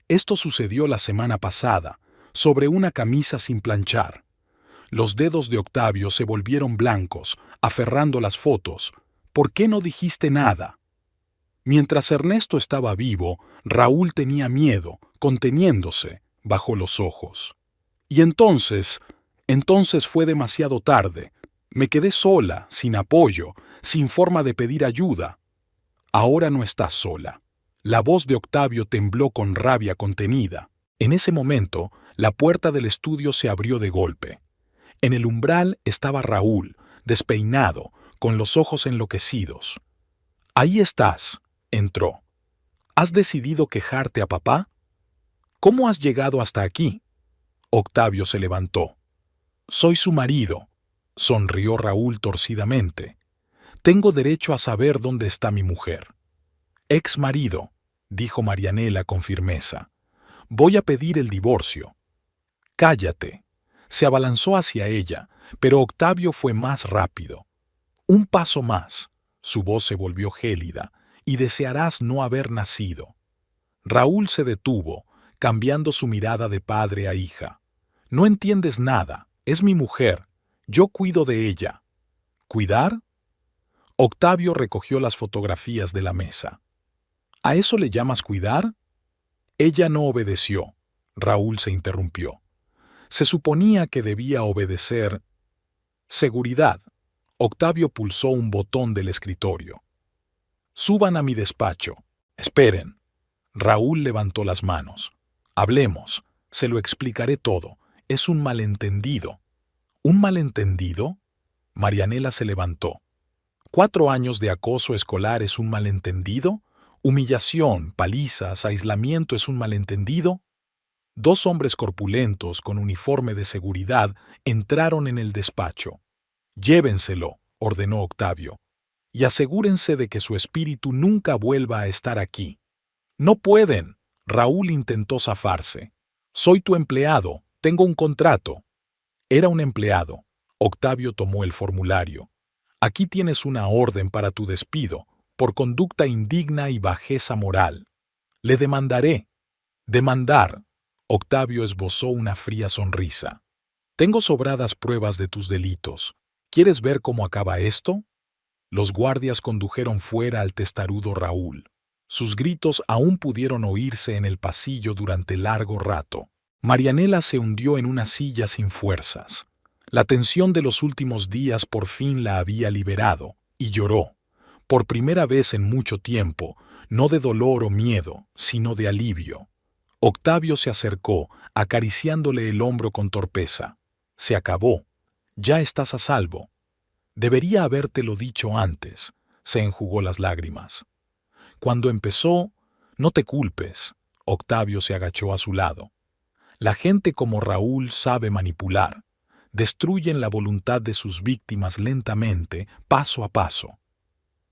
Esto sucedió la semana pasada, sobre una camisa sin planchar. Los dedos de Octavio se volvieron blancos, aferrando las fotos. ¿Por qué no dijiste nada? Mientras Ernesto estaba vivo, Raúl tenía miedo, conteniéndose, bajó los ojos. Y entonces fue demasiado tarde. Me quedé sola, sin apoyo, sin forma de pedir ayuda. Ahora no estás sola. La voz de Octavio tembló con rabia contenida. En ese momento, la puerta del estudio se abrió de golpe. En el umbral estaba Raúl, despeinado, con los ojos enloquecidos. Ahí estás, entró. ¿Has decidido quejarte a papá? ¿Cómo has llegado hasta aquí? Octavio se levantó. Soy su marido, sonrió Raúl torcidamente. Tengo derecho a saber dónde está mi mujer. Ex marido, dijo Marianela con firmeza. Voy a pedir el divorcio. Cállate. Se abalanzó hacia ella, pero Octavio fue más rápido. Un paso más. Su voz se volvió gélida, y desearás no haber nacido. Raúl se detuvo, cambiando su mirada de padre a hija. No entiendes nada. Es mi mujer. Yo cuido de ella. ¿Cuidar? Octavio recogió las fotografías de la mesa. ¿A eso le llamas cuidar? Ella no obedeció. Raúl se interrumpió. Se suponía que debía obedecer. Seguridad. Octavio pulsó un botón del escritorio. Suban a mi despacho. Esperen. Raúl levantó las manos. Hablemos. Se lo explicaré todo. Es un malentendido. ¿Un malentendido? Marianela se levantó. 4 años de acoso escolar es un malentendido. Humillación, palizas, aislamiento es un malentendido. 2 hombres corpulentos con uniforme de seguridad entraron en el despacho. Llévenselo, ordenó Octavio, y asegúrense de que su espíritu nunca vuelva a estar aquí. No pueden. Raúl intentó zafarse. Soy tu empleado, tengo un contrato. Era un empleado. Octavio tomó el formulario. Aquí tienes una orden para tu despido, por conducta indigna y bajeza moral. Le demandaré. Demandar. Octavio esbozó una fría sonrisa. Tengo sobradas pruebas de tus delitos. ¿Quieres ver cómo acaba esto? Los guardias condujeron fuera al testarudo Raúl. Sus gritos aún pudieron oírse en el pasillo durante largo rato. Marianela se hundió en una silla sin fuerzas. La tensión de los últimos días por fin la había liberado, y lloró. Por primera vez en mucho tiempo, no de dolor o miedo, sino de alivio. Octavio se acercó, acariciándole el hombro con torpeza. Se acabó. Ya estás a salvo. Debería habértelo dicho antes. Se enjugó las lágrimas. Cuando empezó, no te culpes. Octavio se agachó a su lado. La gente como Raúl sabe manipular. Destruyen la voluntad de sus víctimas lentamente, paso a paso.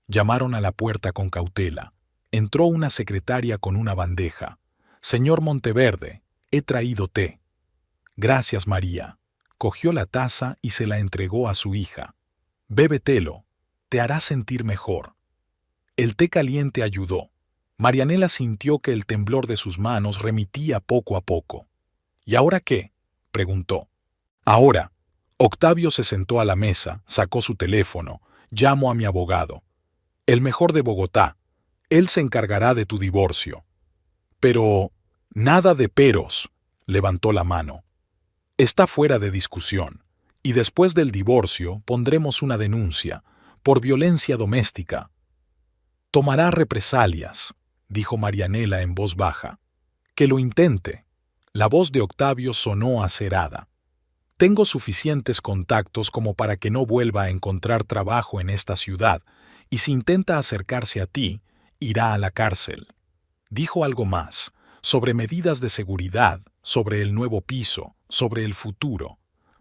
Llamaron a la puerta con cautela. Entró una secretaria con una bandeja. Señor Monteverde, he traído té. Gracias, María. Cogió la taza y se la entregó a su hija. Bébetelo, te hará sentir mejor. El té caliente ayudó. Marianela sintió que el temblor de sus manos remitía poco a poco. ¿Y ahora qué?, preguntó. Ahora. Octavio se sentó a la mesa, sacó su teléfono. Llamo a mi abogado. El mejor de Bogotá. Él se encargará de tu divorcio. Pero... nada de peros, levantó la mano. Está fuera de discusión. Y después del divorcio pondremos una denuncia por violencia doméstica. Tomará represalias, dijo Marianela en voz baja. Que lo intente. La voz de Octavio sonó acerada. Tengo suficientes contactos como para que no vuelva a encontrar trabajo en esta ciudad, y si intenta acercarse a ti, irá a la cárcel. Dijo algo más, sobre medidas de seguridad, sobre el nuevo piso, sobre el futuro.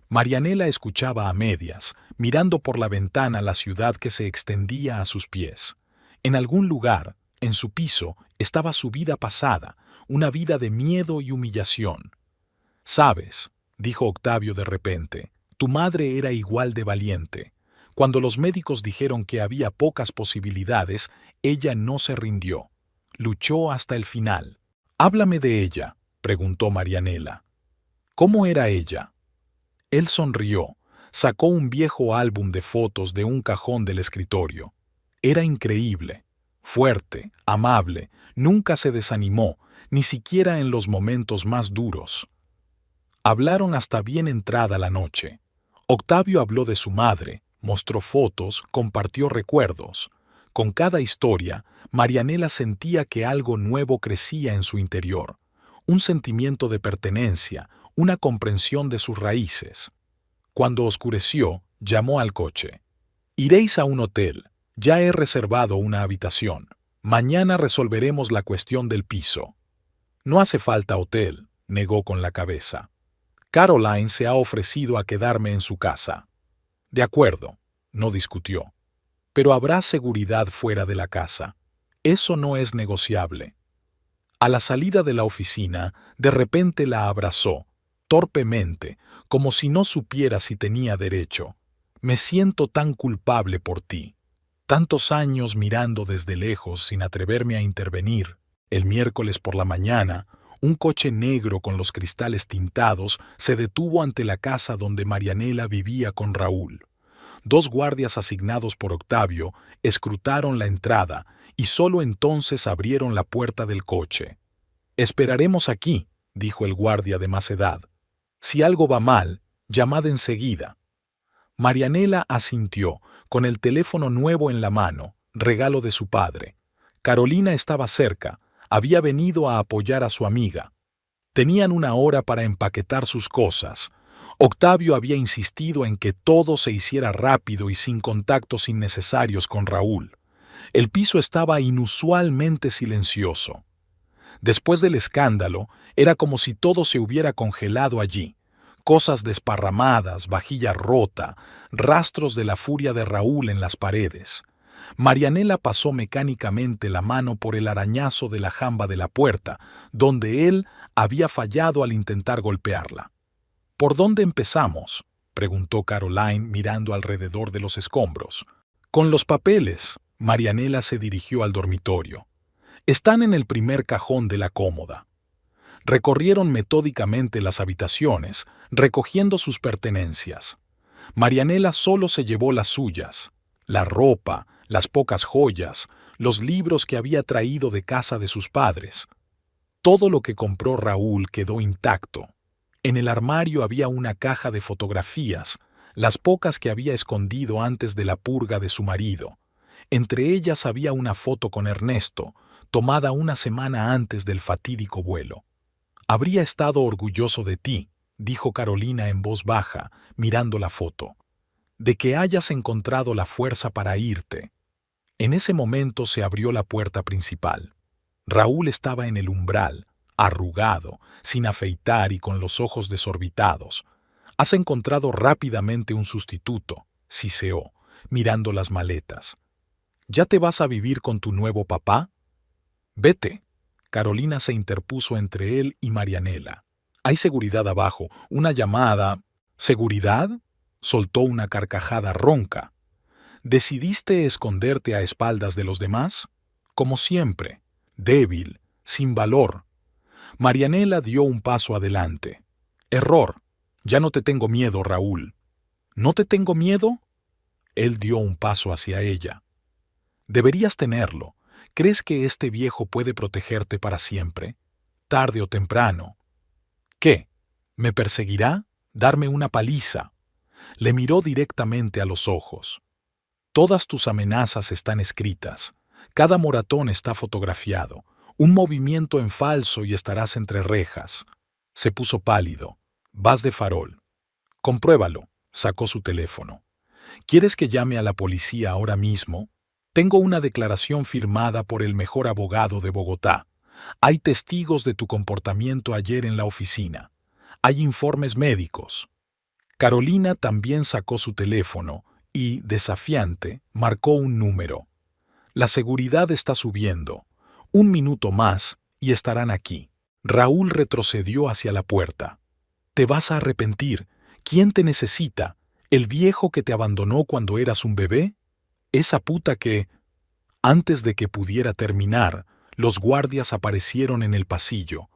Marianela escuchaba a medias, mirando por la ventana la ciudad que se extendía a sus pies. En algún lugar, en su piso, estaba su vida pasada, una vida de miedo y humillación. «Sabes», dijo Octavio de repente, «tu madre era igual de valiente. Cuando los médicos dijeron que había pocas posibilidades, ella no se rindió. Luchó hasta el final». «Háblame de ella», preguntó Marianela. «¿Cómo era ella?» Él sonrió, sacó un viejo álbum de fotos de un cajón del escritorio. Era increíble, fuerte, amable, nunca se desanimó, ni siquiera en los momentos más duros. Hablaron hasta bien entrada la noche. Octavio habló de su madre, mostró fotos, compartió recuerdos. Con cada historia, Marianela sentía que algo nuevo crecía en su interior, un sentimiento de pertenencia, una comprensión de sus raíces. Cuando oscureció, llamó al coche. «Iréis a un hotel. Ya he reservado una habitación. Mañana resolveremos la cuestión del piso». «No hace falta hotel», negó con la cabeza. «Caroline se ha ofrecido a quedarme en su casa». «De acuerdo», no discutió. «Pero habrá seguridad fuera de la casa. Eso no es negociable». A la salida de la oficina, de repente la abrazó, torpemente, como si no supiera si tenía derecho. «Me siento tan culpable por ti. Tantos años mirando desde lejos sin atreverme a intervenir. El miércoles por la mañana, un coche negro con los cristales tintados se detuvo ante la casa donde Marianela vivía con Raúl. 2 guardias asignados por Octavio escrutaron la entrada y solo entonces abrieron la puerta del coche. «Esperaremos aquí», dijo el guardia de más edad. «Si algo va mal, llamad enseguida». Marianela asintió, con el teléfono nuevo en la mano, regalo de su padre. Carolina estaba cerca, había venido a apoyar a su amiga. Tenían 1 hora para empaquetar sus cosas. Octavio había insistido en que todo se hiciera rápido y sin contactos innecesarios con Raúl. El piso estaba inusualmente silencioso. Después del escándalo, era como si todo se hubiera congelado allí. Cosas desparramadas, vajilla rota, rastros de la furia de Raúl en las paredes. Marianela pasó mecánicamente la mano por el arañazo de la jamba de la puerta, donde él había fallado al intentar golpearla. «¿Por dónde empezamos?», preguntó Caroline mirando alrededor de los escombros. «Con los papeles». Marianela se dirigió al dormitorio. «Están en el primer cajón de la cómoda». Recorrieron metódicamente las habitaciones, recogiendo sus pertenencias. Marianela solo se llevó las suyas, la ropa, las pocas joyas, los libros que había traído de casa de sus padres. Todo lo que compró Raúl quedó intacto. En el armario había una caja de fotografías, las pocas que había escondido antes de la purga de su marido. Entre ellas había una foto con Ernesto, tomada 1 semana antes del fatídico vuelo. «Habría estado orgulloso de ti», dijo Carolina en voz baja, mirando la foto, «de que hayas encontrado la fuerza para irte». En ese momento se abrió la puerta principal. Raúl estaba en el umbral, arrugado, sin afeitar y con los ojos desorbitados. «Has encontrado rápidamente un sustituto», siseó, mirando las maletas. «¿Ya te vas a vivir con tu nuevo papá?» «Vete». Carolina se interpuso entre él y Marianela. Hay seguridad abajo, una llamada. ¿Seguridad? Soltó una carcajada ronca. ¿Decidiste esconderte a espaldas de los demás? Como siempre, débil, sin valor. Marianela dio un paso adelante. Error. Ya no te tengo miedo, Raúl. ¿No te tengo miedo? Él dio un paso hacia ella. Deberías tenerlo. ¿Crees que este viejo puede protegerte para siempre? Tarde o temprano. ¿Qué? ¿Me perseguirá? ¿Darme una paliza? Le miró directamente a los ojos. Todas tus amenazas están escritas. Cada moratón está fotografiado. Un movimiento en falso y estarás entre rejas. Se puso pálido. Vas de farol. Compruébalo. Sacó su teléfono. ¿Quieres que llame a la policía ahora mismo? Tengo una declaración firmada por el mejor abogado de Bogotá. Hay testigos de tu comportamiento ayer en la oficina. Hay informes médicos. Carolina también sacó su teléfono y, desafiante, marcó un número. La seguridad está subiendo. 1 minuto más y estarán aquí. Raúl retrocedió hacia la puerta. Te vas a arrepentir. ¿Quién te necesita? ¿El viejo que te abandonó cuando eras un bebé? Esa puta que... Antes de que pudiera terminar, los guardias aparecieron en el pasillo.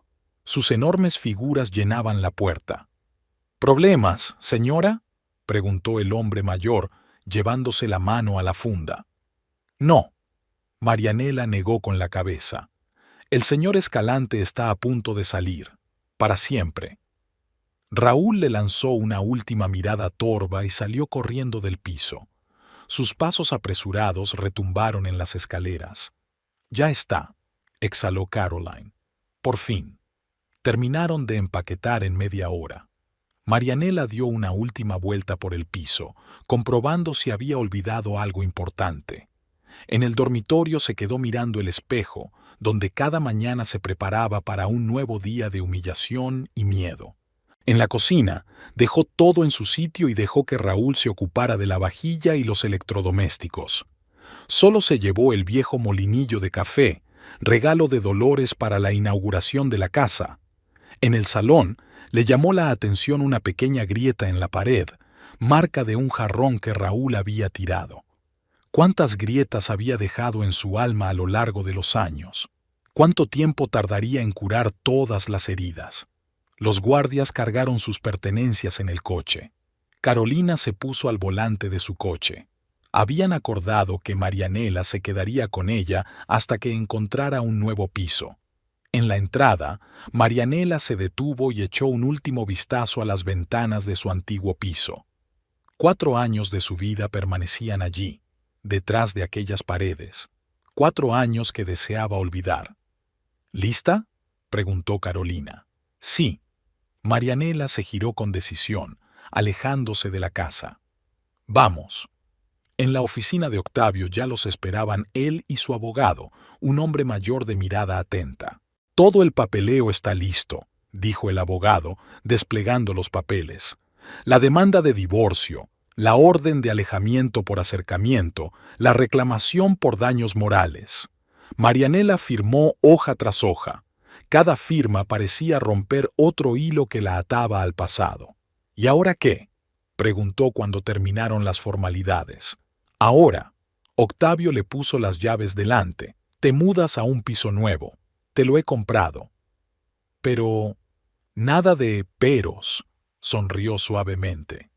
Sus enormes figuras llenaban la puerta. ¿Problemas, señora?, preguntó el hombre mayor, llevándose la mano a la funda. No. Marianela negó con la cabeza. El señor Escalante está a punto de salir. Para siempre. Raúl le lanzó una última mirada torva y salió corriendo del piso. Sus pasos apresurados retumbaron en las escaleras. Ya está, exhaló Caroline. Por fin. Terminaron de empaquetar en media hora. Marianela dio una última vuelta por el piso, comprobando si había olvidado algo importante. En el dormitorio se quedó mirando el espejo, donde cada mañana se preparaba para un nuevo día de humillación y miedo. En la cocina, dejó todo en su sitio y dejó que Raúl se ocupara de la vajilla y los electrodomésticos. Solo se llevó el viejo molinillo de café, regalo de Dolores para la inauguración de la casa. En el salón, le llamó la atención una pequeña grieta en la pared, marca de un jarrón que Raúl había tirado. ¿Cuántas grietas había dejado en su alma a lo largo de los años? ¿Cuánto tiempo tardaría en curar todas las heridas? Los guardias cargaron sus pertenencias en el coche. Carolina se puso al volante de su coche. Habían acordado que Marianela se quedaría con ella hasta que encontrara un nuevo piso. En la entrada, Marianela se detuvo y echó un último vistazo a las ventanas de su antiguo piso. 4 años de su vida permanecían allí, detrás de aquellas paredes. 4 años que deseaba olvidar. ¿Lista?, preguntó Carolina. Sí. Marianela se giró con decisión, alejándose de la casa. Vamos. En la oficina de Octavio ya los esperaban él y su abogado, un hombre mayor de mirada atenta. Todo el papeleo está listo, dijo el abogado, desplegando los papeles. La demanda de divorcio, la orden de alejamiento por acercamiento, la reclamación por daños morales. Marianela firmó hoja tras hoja. Cada firma parecía romper otro hilo que la ataba al pasado. ¿Y ahora qué?, preguntó cuando terminaron las formalidades. Ahora, Octavio le puso las llaves delante. Te mudas a un piso nuevo. Te lo he comprado. Pero... nada de peros, sonrió suavemente.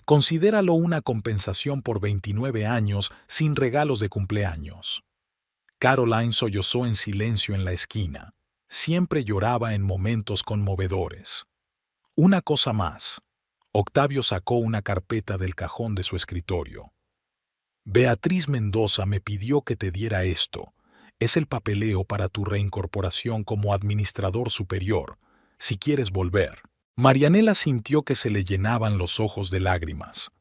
Considéralo una compensación por 29 años sin regalos de cumpleaños. Caroline sollozó en silencio en la esquina. Siempre lloraba en momentos conmovedores. Una cosa más. Octavio sacó una carpeta del cajón de su escritorio. Beatriz Mendoza me pidió que te diera esto. Es el papeleo para tu reincorporación como administrador superior, si quieres volver. Marianela sintió que se le llenaban los ojos de lágrimas.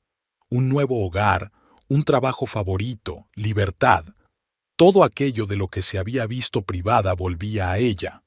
Un nuevo hogar, un trabajo favorito, libertad. Todo aquello de lo que se había visto privada volvía a ella.